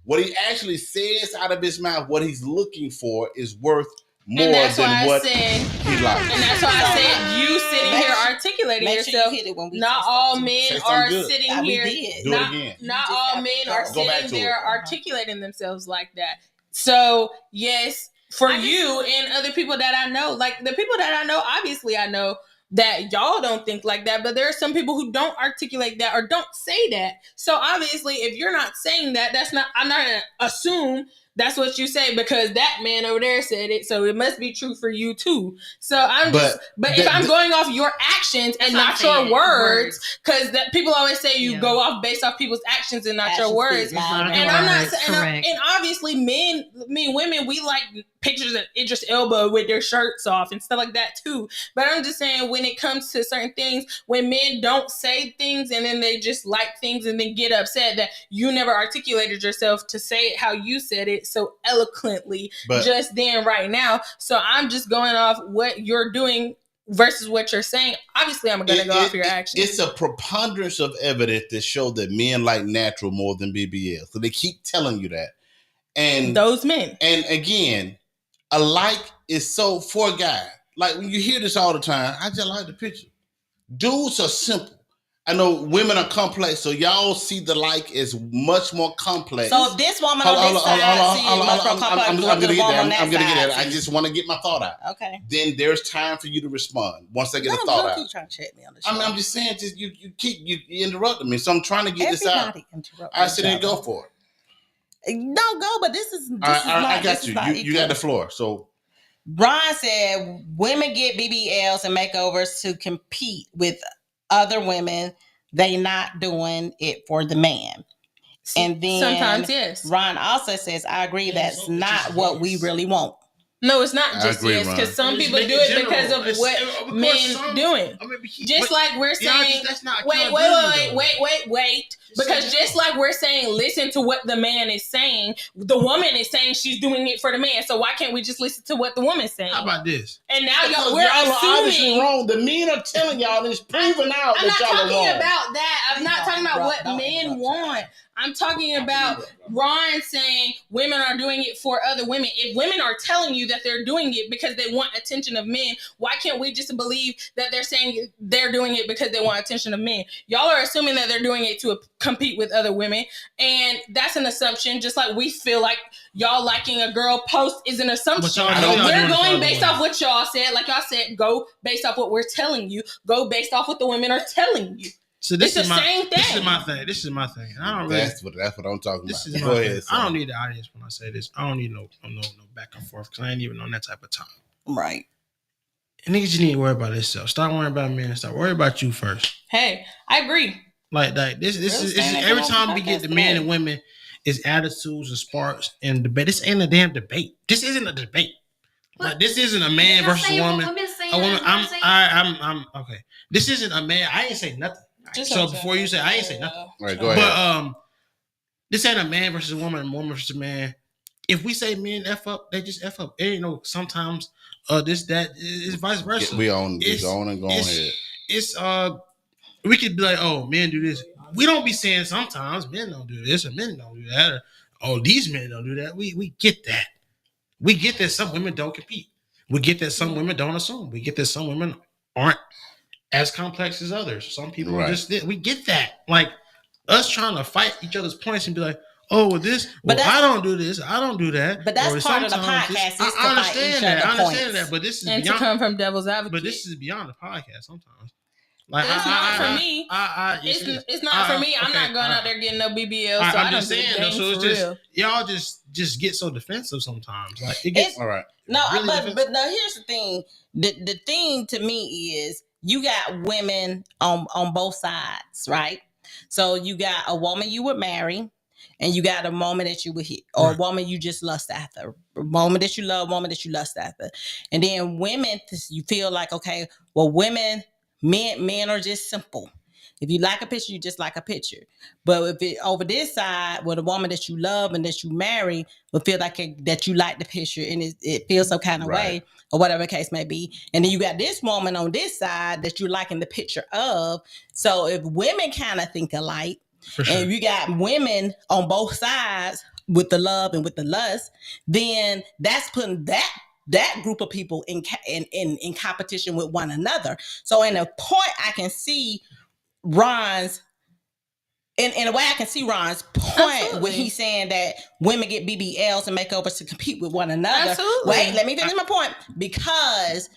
What he actually says out of his mouth, what he's looking for, is worth more than what he likes. And that's why I said you sitting here articulating yourself. Not all men are sitting here. Not all men are sitting there articulating themselves like that. So yes, for you and other people that I know, like the people that I know, obviously I know that y'all don't think like that, but there are some people who don't articulate that or don't say that. So obviously, if you're not saying that, I'm not gonna assume that's what you say because that man over there said it, so it must be true for you too. So if I'm going off your actions and not your words, because that people always say you go off based off people's actions and not your words. And I'm not saying, and obviously women, we like pictures of Idris Elba with their shirts off and stuff like that too. But I'm just saying when it comes to certain things, when men don't say things and then they just like things and then get upset that you never articulated yourself to say it how you said it so eloquently just then right now. So I'm just going off what you're doing versus what you're saying. Obviously, I'm going to go off your actions. It's a preponderance of evidence that show that men like natural more than BBL. So they keep telling you that. And those men. And again, a like is so for a guy. Like when you hear this all the time, I just like the picture. Dudes are simple. I know women are complex, so y'all see the like as much more complex. So if this woman on this side sees much more complex, I'm gonna get that. I just want to get my thought out. Okay. Then there's time for you to respond once I get a thought out. Keep trying to check me on the show. I'm just saying, just you interrupting me, so I'm trying to get this out. I said, then go for it. No, go, but this is I got you. You got the floor. So Brian said women get BBLs and makeovers to compete with other women. They not doing it for the man. And then sometimes, yes. Ron also says, I agree, that's not what we really want. No, it's not just yes, because some people do it because of what men doing. Just like we're saying, wait. Because just like we're saying, listen to what the man is saying, the woman is saying she's doing it for the man. So why can't we just listen to what the woman's saying? How about this? And now we're assuming wrong. The men are telling y'all and it's proven out. I'm not talking about that. I'm not talking about what men want. I'm talking about Ron saying women are doing it for other women. If women are telling you that they're doing it because they want attention of men, why can't we just believe that they're saying they're doing it because they want attention of men? Y'all are assuming that they're doing it to compete with other women. And that's an assumption, just like we feel like y'all liking a girl post is an assumption. We're going based off what y'all said. Like y'all said, go based off what we're telling you. Go based off what the women are telling you. So this is the same thing. This is my thing. I don't really. That's what I'm talking about. Go ahead. I don't need the audience when I say this. I don't need no back and forth because I ain't even on that type of time. Right. And niggas just need to worry about themselves. Stop worrying about men and start worrying about you first. Hey, I agree. Like this is every time we get the men and women, it's attitudes and sparks and debate. This ain't a damn debate. This isn't a debate. Like this isn't a man versus a woman. A woman. I'm okay. This isn't a man. I ain't say nothing. So before you say, I ain't say nothing. All right, go ahead. But this ain't a man versus a woman and woman versus a man. If we say men F up, they just F up. It ain't no sometimes this, that, it's vice versa. We own this on and go ahead. It's we could be like, oh, men do this. We don't be saying sometimes men don't do this or men don't do that. oh, these men don't do that. We get that. We get that some women don't compete. We get that some women don't assume. We get that some women aren't as complex as others. Some people are just, we get that. Like us trying to fight each other's points and be like, oh, well, this, well, I don't do this, I don't do that. But that's part of the podcast. I understand that. I understand that. But this is and beyond, to come from devil's advocate. But this is beyond the podcast sometimes. Like it's not for me. It's not for me. I'm not going out there getting no BBL. So I'm just saying though. So it's just y'all just get so defensive sometimes. Like it gets all right. No, really but no. Here's the thing. The thing to me is you got women on both sides, right? So you got a woman you would marry, and you got a woman that you would hit, or a woman you just lust after, a woman that you love, woman that you lust after, and then women. You feel like, okay, well, women. Men are just simple. If you like a picture, you just like a picture. But if it over this side, with a woman that you love and that you marry, will feel like that you like the picture and it feels some kind of way, or whatever the case may be. And then you got this woman on this side that you're liking the picture of. So if women kind of think alike, and you got women on both sides with the love and with the lust, then that's putting that group of people in competition with one another. So in a point, I can see Ron's, in a way, I can see Ron's point when he's saying that women get BBLs and makeovers to compete with one another. Absolutely. Wait, let me finish my point. Because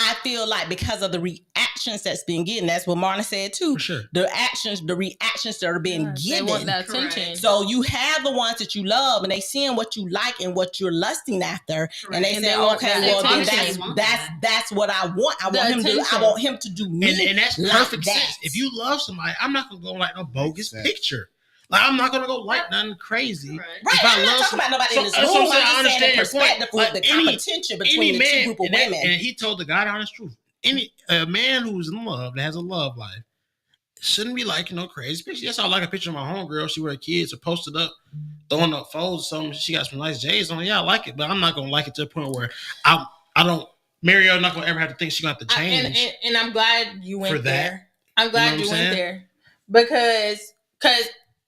I feel like because of the reactions that's being given, that's what Marna said too. For sure. The reactions that are being given. They want that attention. So you have the ones that you love, and they seeing what you like and what you're lusting after, and they say, "Okay, well, then that's what I want. I want him to do me, and that's perfect sense. If you love somebody, I'm not gonna go like no bogus picture. Like I'm not gonna go like nothing crazy. Right. I'm not talking about nobody in this room. I'm just saying the perspective with the competition between the two group of women. And he told the God honest truth. A man who's in love, that has a love life, shouldn't be liking no crazy pictures. Yes, I like a picture of my homegirl. She with her kids or posted up, throwing up photos or something. She got some nice J's on. Yeah, I like it, but I'm not gonna like it to the point where I don't. Mario's not gonna ever have to think she's gonna have to change. And I'm glad you went there. I'm glad you went there because.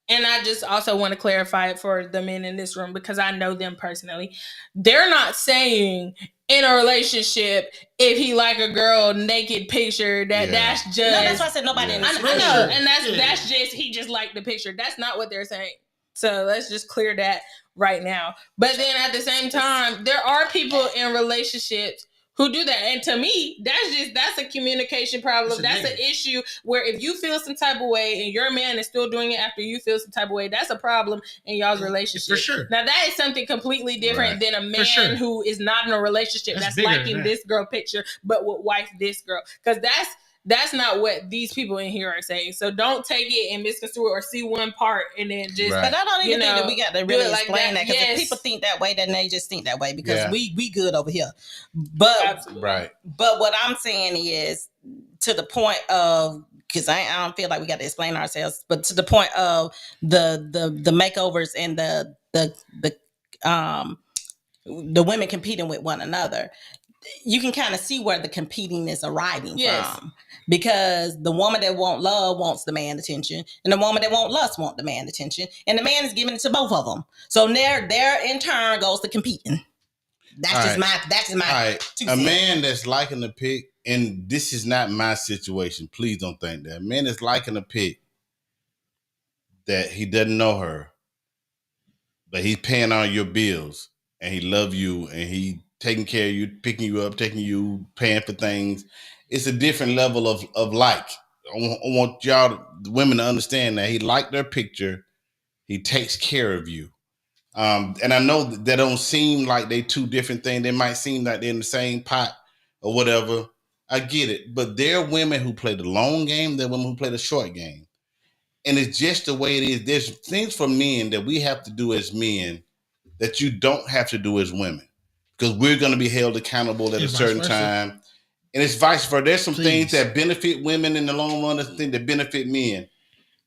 And I just also want to clarify it for the men in this room because I know them personally. They're not saying in a relationship, if he like a girl naked picture, that's just... No, that's why I said nobody in this room. I know, and that's just, he just liked the picture. That's not what they're saying. So let's just clear that right now. But then at the same time, there are people in relationships who do that. And to me, that's a communication problem. That's an issue where if you feel some type of way and your man is still doing it after you feel some type of way, that's a problem in y'all's relationship. For sure. Now that is something completely different than a man who is not in a relationship that's liking this girl picture, but would wife this girl. Because that's not what these people in here are saying. So don't take it and misconstrue it or see one part and then just... But I don't even think that we got to really explain that. Because if people think that way, then they just think that way because we good over here. But But what I'm saying is to the point of... Because I don't feel like we got to explain ourselves, but to the point of the makeovers and the women competing with one another, you can kind of see where the competing is arriving from. Because the woman that won't love wants the man attention, and the woman that won't lust wants the man attention, and the man is giving it to both of them. So there in turn goes to competing. That's just my All right. A man that's liking the pic, and this is not my situation. Please don't think that. A man that's liking a pic that he doesn't know her, but he's paying all your bills, and he love you, and he taking care of you, picking you up, taking you, paying for things. It's a different level of like. I want y'all, the women, to understand that he liked their picture. He takes care of you. And I know that don't seem like they two different things. They might seem like they're in the same pot or whatever. I get it. But there are women who play the long game. There are women who play the short game. And it's just the way it is. There's things for men that we have to do as men that you don't have to do as women. Because we're going to be held accountable at a certain time. And it's vice versa. There's some things that benefit women in the long run. There's things that benefit men.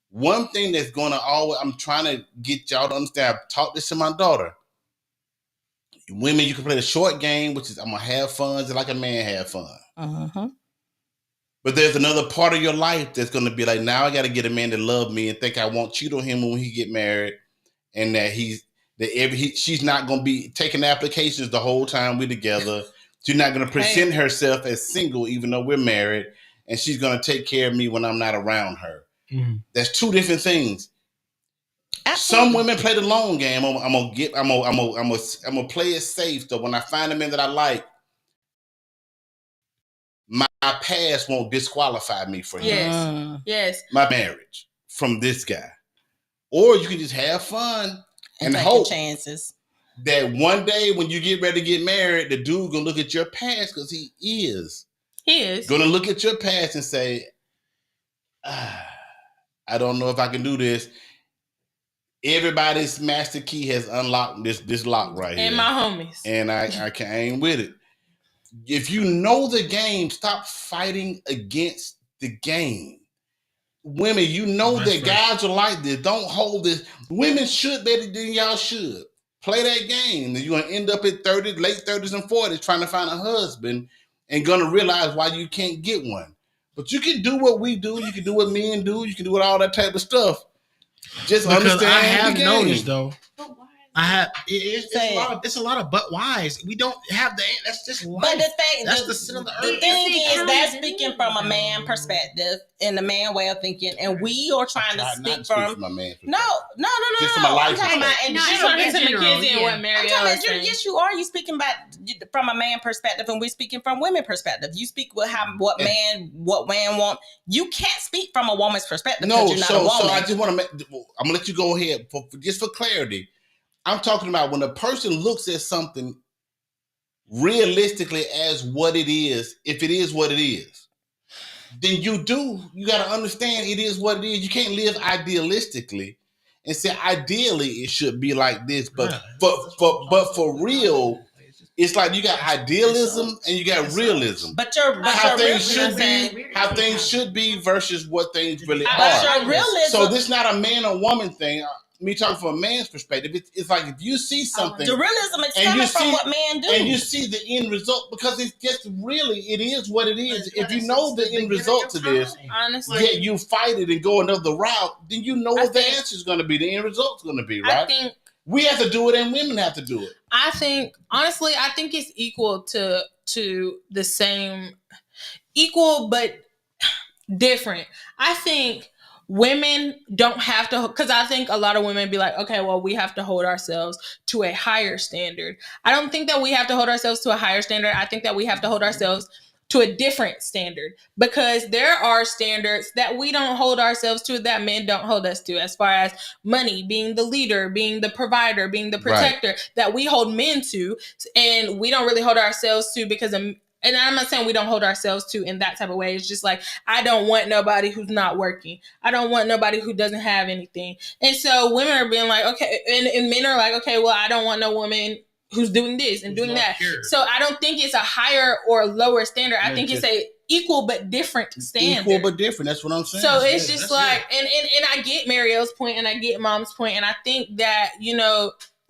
One thing that's going to always, I'm trying to get y'all to understand. I've taught this to my daughter. Women, you can play the short game, which is I'm going to have fun just like a man have fun. Uh-huh. But there's another part of your life that's going to be like, now I got to get a man to love me and think I won't cheat on him when he get married. and that she's not going to be taking applications the whole time we're together. She's not going to present herself as single, even though we're married, and she's going to take care of me when I'm not around her. Mm-hmm. That's two different things. Absolutely. Some women play the long game. I'm gonna play it safe. So when I find a man that I like, my past won't disqualify me for him. Yes. My marriage from this guy. Or you can just have fun and hope chances that one day when you get ready to get married, the dude gonna look at your past, because he is gonna look at your past and say, I don't know if I can do this. Everybody's master key has unlocked this lock right here. And my homies. And I ain't with it. If you know the game, stop fighting against the game. Women, you know that guys are like this. Don't hold this. Women should better than y'all should. Play that game. You're going to end up at late 30s and 40s trying to find a husband and going to realize why you can't get one. But you can do what we do. You can do what men do. You can do all that type of stuff. Just because understand I have noticed though. It's a lot of but whys. We don't have the. That's just life. But the sin of the earth. The thing is, that's speaking from a man perspective and the man way of thinking, and we are trying to speak from a man. No. Just from a life I'm talking about, and she's talking to McKenzie and what Mary is saying. Yes, you are. You speaking about from a man perspective, and we're speaking from women perspective. You speak with what man want. You can't speak from a woman's perspective. No, you're not a woman. So I just want to. I'm gonna let you go ahead just for clarity. I'm talking about when a person looks at something realistically as what it is, if it is what it is, then you got to understand it is what it is. You can't live idealistically and say ideally it should be like this, but for real, it's like you got idealism and you got realism. But how things should be versus what things really are. So this is not a man or woman thing. Me talking from a man's perspective, it's like if you see something, the realism is coming from what men do, and you see the end result, because it's just really it is what it is. If you know the end result to this, honestly, yet you fight it and go another route, then you know what the answer is going to be. The end result is going to be right. I think we have to do it, and women have to do it. I think honestly, I think it's equal to the same, equal but different. I think women don't have to, because I think a lot of women be like, okay, well, we have to hold ourselves to a higher standard. I don't think that we have to hold ourselves to a higher standard. I think that we have to hold ourselves to a different standard, because there are standards that we don't hold ourselves to that men don't hold us to, as far as money, being the leader, being the provider, being the protector, that we hold men to, and we don't really hold ourselves to because of. And I'm not saying we don't hold ourselves to in that type of way. It's just like, I don't want nobody who's not working. I don't want nobody who doesn't have anything. And so women are being like, okay, and men are like, okay, well, I don't want no woman who's doing this and doing that. Pure. So I don't think it's a higher or lower standard. I think it's a equal but different standard. Equal but different. That's what I'm saying. So it's just like, and I get Marielle's point and I get Mom's point, and I think that,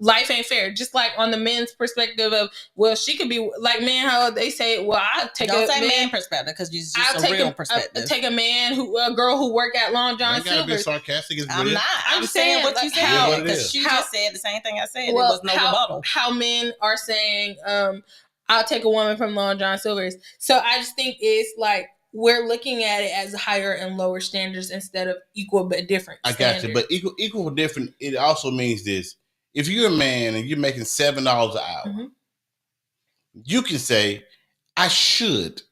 life ain't fair. Just like on the men's perspective of, well, she could be like, man, how they say, well, I take don't say man perspective, because it's just a real perspective. Take a girl who work at Long John Silver's. Gotta be sarcastic. I'm not. I'm saying what you said, because she just said the same thing I said. Well, it was no rebuttal. How men are saying, I'll take a woman from Long John Silver's. So I just think it's like, we're looking at it as higher and lower standards instead of equal but different standards. I got you, but equal but different, it also means this. If you're a man and you're making $7 an hour, you can say, I should,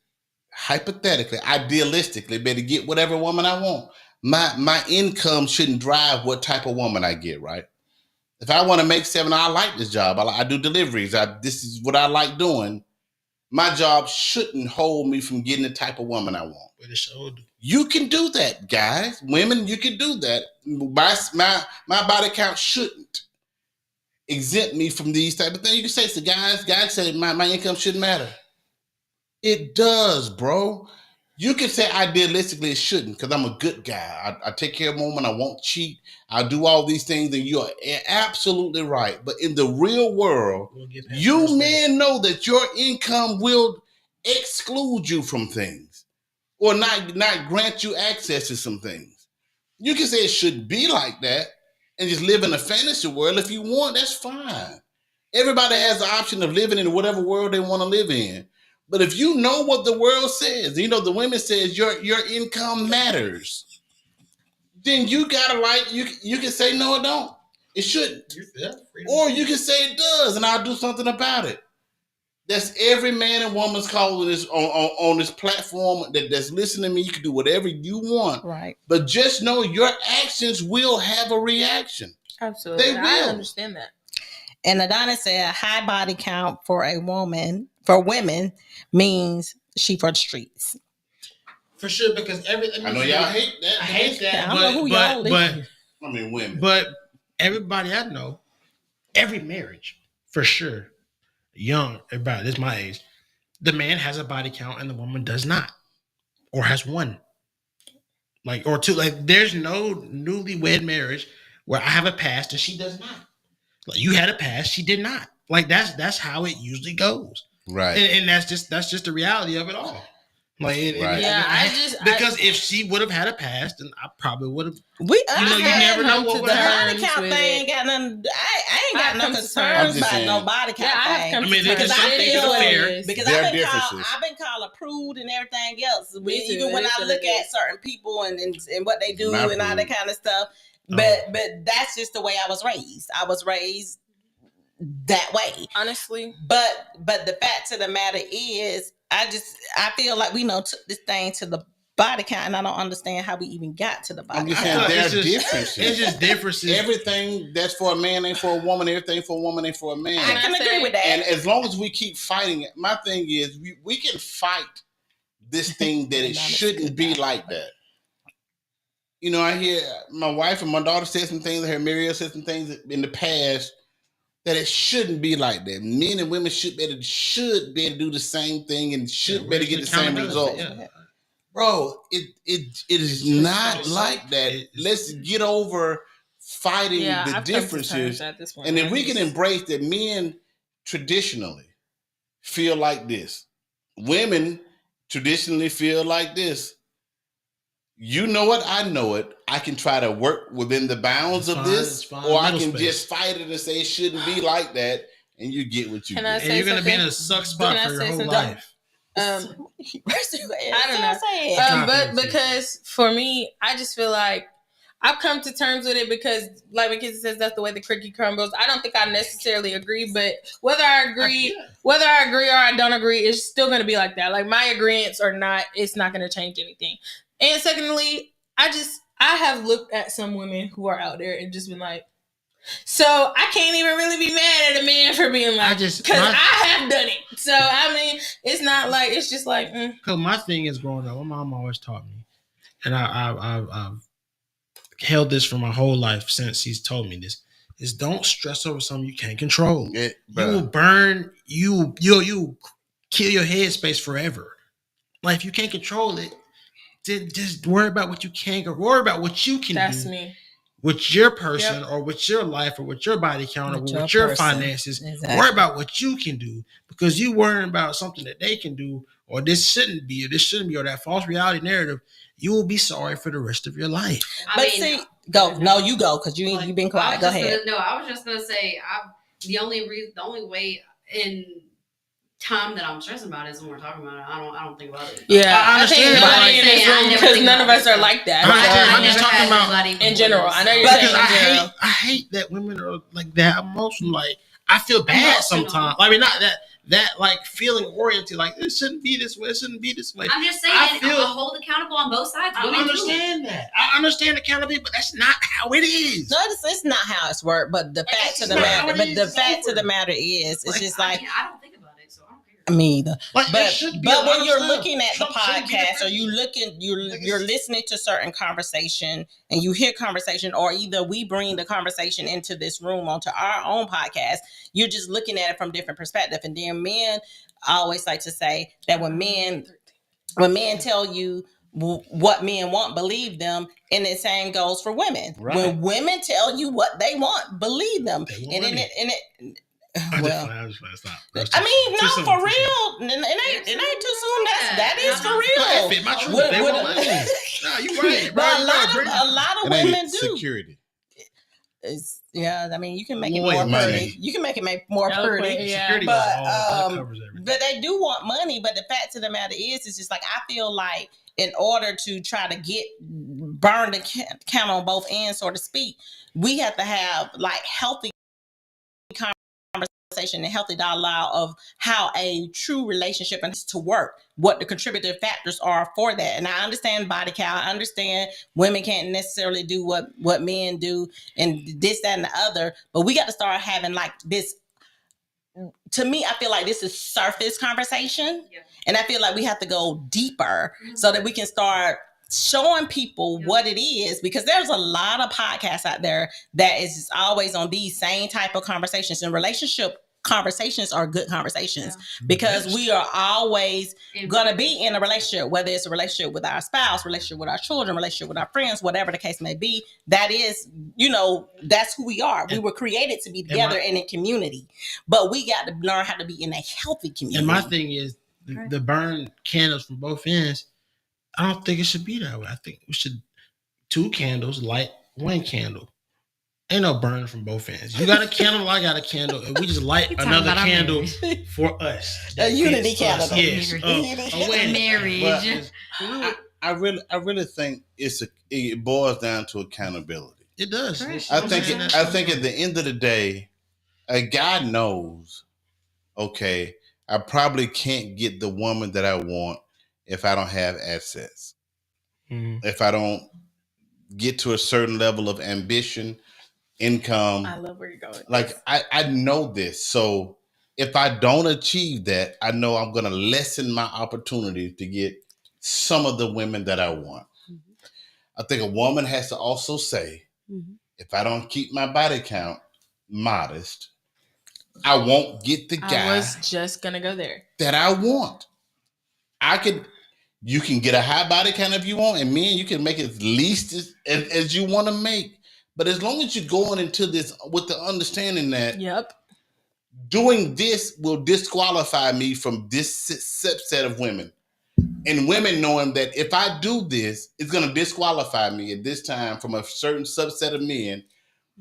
hypothetically, idealistically, better get whatever woman I want. My income shouldn't drive what type of woman I get, right? If I want to make $7, I like this job. I do deliveries. This is what I like doing. My job shouldn't hold me from getting the type of woman I want. But it should. You can do that, guys. Women, you can do that. My body count shouldn't exempt me from these type of things. You can say, so guys say my income shouldn't matter. It does, bro. You can say idealistically it shouldn't, because I'm a good guy. I take care of a woman. I won't cheat. I do all these things, and you're absolutely right. But in the real world, you men know that your income will exclude you from things or not grant you access to some things. You can say it should be like that, and just live in a fantasy world. If you want, that's fine. Everybody has the option of living in whatever world they want to live in. But if you know what the world says, you know, the women says your income matters, then you gotta you can say no, it don't. It shouldn't. Or you can say it does, and I'll do something about it. That's every man and woman's call this on this platform that's listening to me. You can do whatever you want. Right. But just know your actions will have a reaction. Absolutely. They will. I understand that. And Adonis said a high body count for women means she for the streets. For sure, because I know y'all hate that. I hate that. I don't know who y'all but I mean women. But everybody I know, every marriage, for sure, young, everybody, this is my age, the man has a body count and the woman does not. Or has one. Like, or two. Like, there's no newlywed marriage where I have a past and she does not. Like, you had a past, she did not. Like, that's how it usually goes. Right. And that's just the reality of it all. Like, because if she would have had a past, then I probably would have. You never know what would have happened. The body count thing ain't got nothing. I ain't got no concerns about no body count thing. I mean, because some things are fair. Because I've been called a prude and everything else. Even when I look at certain people and what they do and all that kind of stuff. But that's just the way I was raised. I was raised that way, honestly. But the fact of the matter is, I feel like we took this thing to the body count, and I don't understand how we even got to the body. I'm just saying there are differences. It's just differences. Everything that's for a man ain't for a woman. Everything for a woman ain't for a man. I can agree with that. And as long as we keep fighting it, my thing is we can fight this thing that it shouldn't be like that. You know, I hear my wife and my daughter said some things. I heard Muriel said some things in the past that it shouldn't be like that. Men and women should be able to do the same thing and should be able to get the same results. Yeah. Bro, it is not like that. Let's get over fighting the differences. And if we can embrace that men traditionally feel like this, women traditionally feel like this. You know it, I know it. I can try to work within the bounds of this, or I can just fight it and say it shouldn't be like that, and you get what you get. And you're going to be in a suck spot for your whole life. I don't know. But because for me, I just feel like I've come to terms with it because, like Mackenzie says, that's the way the cookie crumbles. I don't think I necessarily agree, but whether I agree or I don't agree, it's still going to be like that. Like my agreements or not, it's not going to change anything. And secondly, I have looked at some women who are out there and just been like, so I can't even really be mad at a man for being like, because I have done it. So, I mean, it's not like, it's just like. Because my thing is growing up, my mom always taught me, and I've held this for my whole life since she's told me this, is don't stress over something you can't control. You will burn, you kill your headspace forever. Like, if you can't control it, just worry about what you can, or worry about what you can do. That's me. With your person or with your life or with your body count or with your finances. Exactly. Worry about what you can do, because you worrying about something that they can do, or this shouldn't be, or that false reality narrative, you will be sorry for the rest of your life. Go. No, you go, because you've been quiet. Go ahead. I was just going to say, the only way in time that I'm stressing about is when we're talking about it. I don't think about it. Yeah, I understand. Because none of us are like that. I'm just talking about in general. I know you're saying I hate that women are like that emotional. Like, I feel bad sometimes. I mean, not that like feeling oriented. Like, it shouldn't be this way. It shouldn't be this way. I'm just saying, I hold accountable on both sides. I understand that. I understand accountability, but that's not how it is. No, it's not how it's worked. But the fact of the matter is, it's just like I don't think about it. So me either. But when you're looking at the podcast, or you're listening to certain conversation, and you hear conversation, or either we bring the conversation into this room onto our own podcast, you're just looking at it from different perspective. And then men, I always like to say that when men tell you what men want, believe them, and the same goes for women. Right. When women tell you what they want, believe them. Well, I mean, no, for real. It ain't too soon. That is for real. No, you're right. But a lot of women do. Security. I mean, you can make it more pretty. You can make it more pretty. Yeah. But they do want money. But the fact of the matter is, it's just like I feel like in order to try to burn the count on both ends, so to speak, we have to have like healthy conversation and healthy dialogue of how a true relationship is to work, what the contributive factors are for that. And I understand body count. I understand women can't necessarily do what men do and this, that, and the other. But we got to start having like this. To me, I feel like this is surface conversation. Yeah. And I feel like we have to go deeper so that we can start showing people what it is, because there's a lot of podcasts out there that is always on these same type of conversations, and relationship conversations are good conversations because we are always going to be in a relationship, whether it's a relationship with our spouse, relationship with our children, relationship with our friends, whatever the case may be. That is, that's who we are. We were created to be together and in community, but we got to learn how to be in a healthy community. And my thing is the burn candles from both ends. I don't think it should be that way. I think we should 2 candles light 1 candle. Ain't no burning from both ends. You got a candle, I got a candle, and we just light another candle for us. A unity candle. Yes, a marriage. I really think it boils down to accountability. It does. I think at the end of the day, a guy knows, okay, I probably can't get the woman that I want if I don't have assets. Mm-hmm. If I don't get to a certain level of ambition, income. I love where you're going. Like I know this. So if I don't achieve that, I know I'm going to lessen my opportunity to get some of the women that I want. Mm-hmm. I think a woman has to also say, if I don't keep my body count modest, I won't get the guy. I was just going to go there. That I want. You can get a high body count if you want, and men, you can make it as least as you want to make. But as long as you're going into this with the understanding that doing this will disqualify me from this subset of women, and women knowing that if I do this, it's going to disqualify me at this time from a certain subset of men.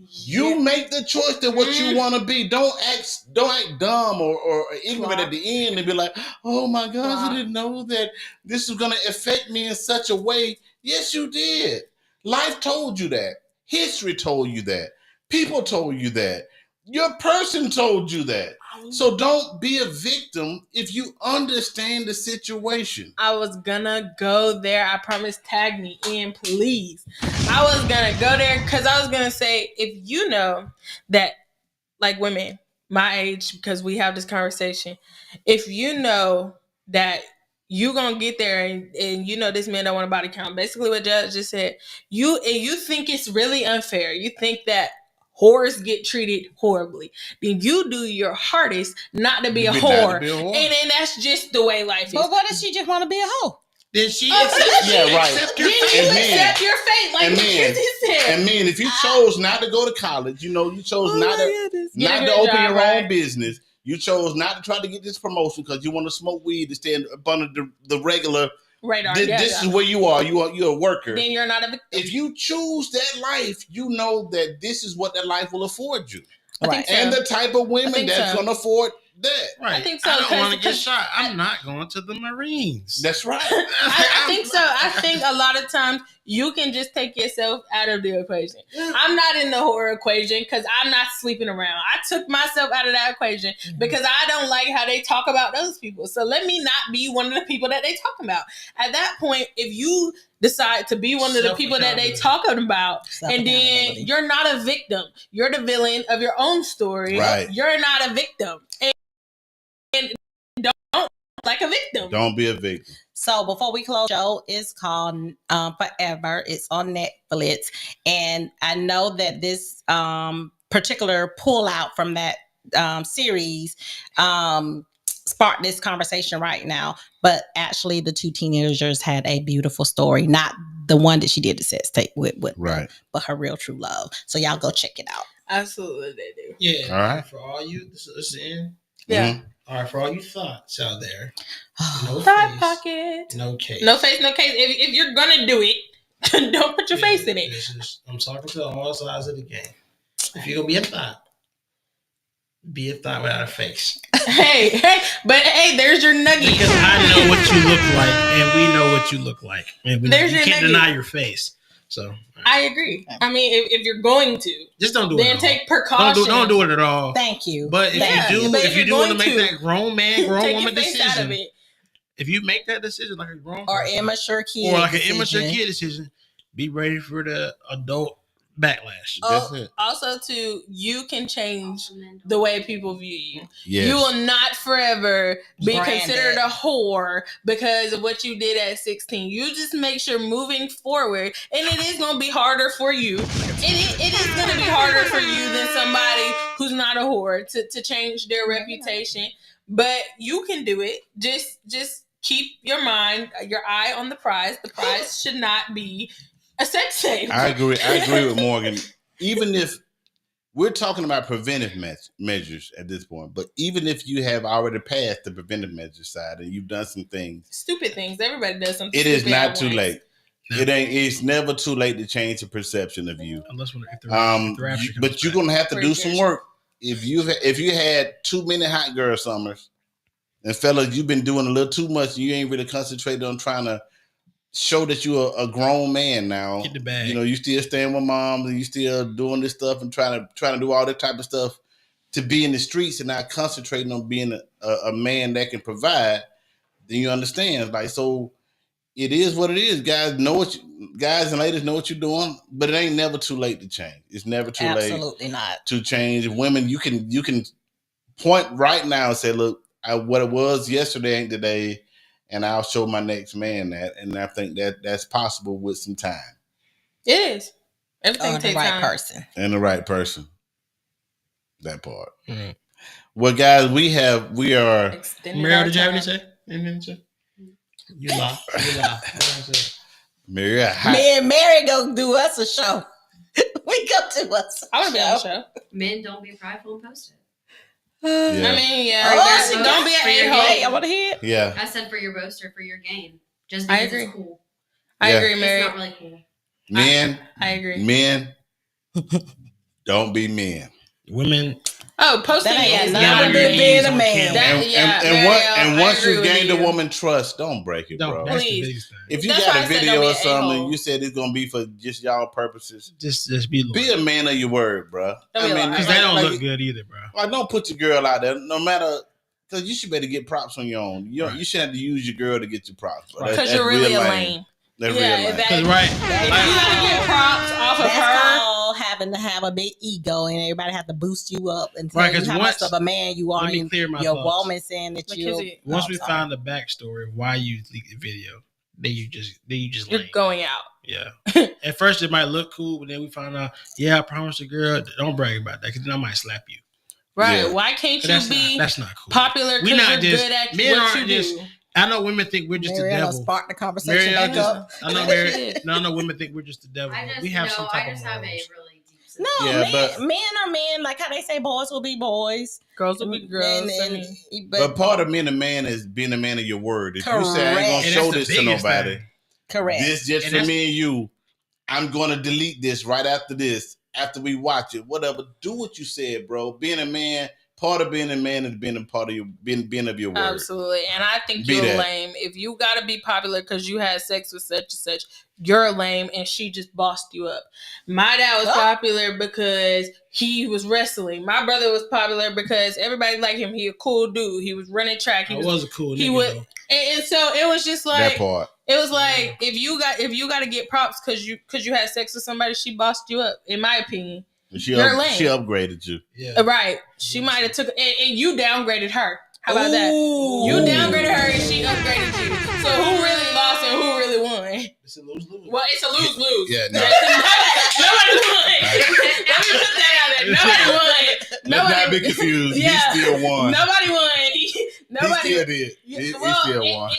You make the choice that what you want to be. Don't act dumb or ignorant at the end and be like, oh my gosh, I didn't know that this was going to affect me in such a way. Yes, you did. Life told you that. History told you that. People told you that. Your person told you that. So don't be a victim if you understand the situation. I was gonna go there. I promise, tag me in, please. I was gonna go there because I was gonna say, if you know that, like women my age, because we have this conversation, if you know that you gonna get there and you know this man don't want a body count, basically what Judge just said, you think it's really unfair. You think that whores get treated horribly. Then you do your hardest not to be a whore. And then that's just the way life is. But what if she just want to be a hoe? Then she accept your fate. Then you accept your fate, like Kizzy said. And men, if you chose not to go to college, you chose not to open your own business. You chose not to try to get this promotion because you want to smoke weed to stay up under the regular radar. This is where you are. You're a worker. Then you're not a victim. If you choose that life, you know that this is what that life will afford you. Right. And the type of women that's going to afford that. Right. I think so. I don't want to get shot. I'm not going to the Marines. That's right. I think so. I think a lot of times you can just take yourself out of the equation. I'm not in the horror equation because I'm not sleeping around. I took myself out of that equation because I don't like how they talk about those people. So let me not be one of the people that they talk about. At that point, if you decide to be one of the people that they talk about, and then you're not a victim. You're the villain of your own story. Right. You're not a victim. And don't like a victim. Don't be a victim. So before we close, the show is called Forever. It's on Netflix. And I know that this particular pullout from that series sparked this conversation right now. But actually, the 2 teenagers had a beautiful story. Not the one that she did the sex tape with right, but her real true love. So y'all go check it out. Absolutely, they do. Yeah. All right. For all you, this is the end. Yeah. Mm-hmm. All right, for all you thoughts out there, no Thought face, pocket, no case, no face, no case. If you're gonna do it, don't put your face in it. I'm talking to all sides of the game. If you're gonna be a thought without a face. Hey, there's your nugget. Because I know what you look like, and we know what you look like, and you can't deny your face. So I agree. I mean, if you're going to, just don't do it. Then take precautions. Don't do it at all. Thank you. But if you do want to make that grown woman decision, if you make that decision like a grown or immature kid, or like an immature kid decision, be ready for the adult backlash. That's it. Also, too, you can change the way people view you. Yes. You will not forever be considered a whore because of what you did at 16. You just make sure moving forward, and it is going to be harder for you. It is going to be harder for you than somebody who's not a whore to change their reputation. But you can do it. Just keep your eye on the prize. The prize should not be a sex tape. I agree with Morgan. Even if we're talking about preventive measures at this point, but even if you have already passed the preventive measures side and you've done some things, stupid things, everybody does something. It is not too late. No. It's never too late to change the perception of you. Unless but you're gonna have to do some work. If you had too many hot girl summers, and fellas, you've been doing a little too much, you ain't really concentrated on trying to show that you're a grown man now. Get the bag. You know, you still staying with mom, and you still doing this stuff and trying to do all that type of stuff to be in the streets and not concentrating on being a man that can provide. Then you understand, like, so it is what it is. Guys and ladies know what you're doing, but it ain't never too late to change. It's never too late. Absolutely not to change. Women, you can point right now and say, look, what it was yesterday ain't today. And I'll show my next man that, and I think that's possible with some time. It is. Everything takes time. And the right person. That part. Mm-hmm. Well, guys, we are. Muriel, did you have anything to say? You lie. Muriel, me and Mary go do us a show. We go do us. I want to be on the show. Men, don't be prideful and post it. Yeah. I mean, don't be an a-hole. I want to hear it. Yeah. I said for your boast or for your game. Just because it's cool. I agree, Mary. It's not really cool. Men. I agree. Men. Don't be men. Women. Posting is not being a man. And once you gained a woman's trust, don't break it, bro. Please. If you got a video or something, you said it's gonna be for just y'all purposes. Just be a man of your word, bro. Because they don't look good either, bro. Like, don't put your girl out there, no matter. Because you should better get props on your own. You shouldn't have to use your girl to get your props. Because you're really a lame. That's real lame. Right. If you gotta get props off of her. Having to have a big ego and everybody have to boost you up and tell right, you how much of a man you are. And your woman saying that once we find the backstory of why you leaked the video, then you just you're going out. Yeah. At first it might look cool, but then we find out, I promised a girl, don't brag about that because then I might slap you. Right. Yeah. Why can't you be that's not cool. Popular because you're good at what you do? I know women think we're just the devil. Spark the conversation back up. I know women think we're just the devil. We have some type of morals. No, men are men. Like how they say boys will be boys. Girls will be girls. But part of being a man is being a man of your word. If you say I ain't gonna show this to nobody. Correct. This just for me and you. I'm gonna delete this right after this. After we watch it. Whatever. Do what you said, bro. Being a man. Part of being a man is being a part of your being of your word. Absolutely. And I think you're lame. If you gotta be popular because you had sex with such and such, you're lame and she just bossed you up. My dad was popular because he was wrestling. My brother was popular because everybody liked him. He a cool dude. He was running track. He was a cool nigga. And so it was just like that part. It was like if you got to get props because you had sex with somebody, she bossed you up. In my opinion. She upgraded you. Yeah. Right. She might have took and you downgraded her. How about that? You downgraded her and she upgraded you. So who really lost and who really won? It's a lose-lose. Well, it's a lose-lose. Yeah, no. Nobody won. Let me put that out there. Nobody won. Let's not be confused. Yeah. He still won. Nobody won. Nobody he still did. He still won.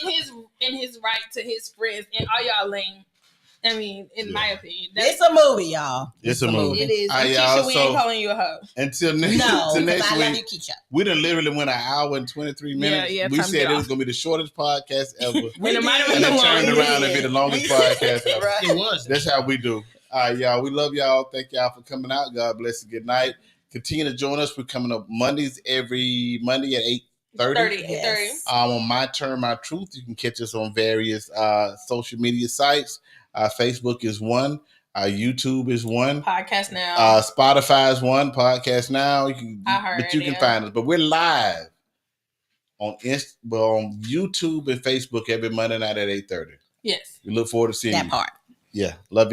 In his right to his friends and all y'all lame. I mean, in my opinion. It's a movie, y'all. It's a movie. It is. Keisha, we ain't calling you a hoe. Until next week. We done literally went an hour and 23 minutes. Yeah, we said it was going to be the shortest podcast ever. And it might have been and it turned around and be the longest podcast ever. It was. That's how we do. All right, y'all. We love y'all. Thank y'all for coming out. God bless and good night. Continue to join us. We're coming up Mondays every Monday at 8:30. Yes. On My Turn, My Truth. You can catch us on various social media sites. Facebook is one. YouTube is one. Podcast Now. Spotify is one. Podcast Now. You can find us. But we're live on YouTube and Facebook every Monday night at 8:30. Yes. We look forward to seeing you. That part. Yeah. Love y'all.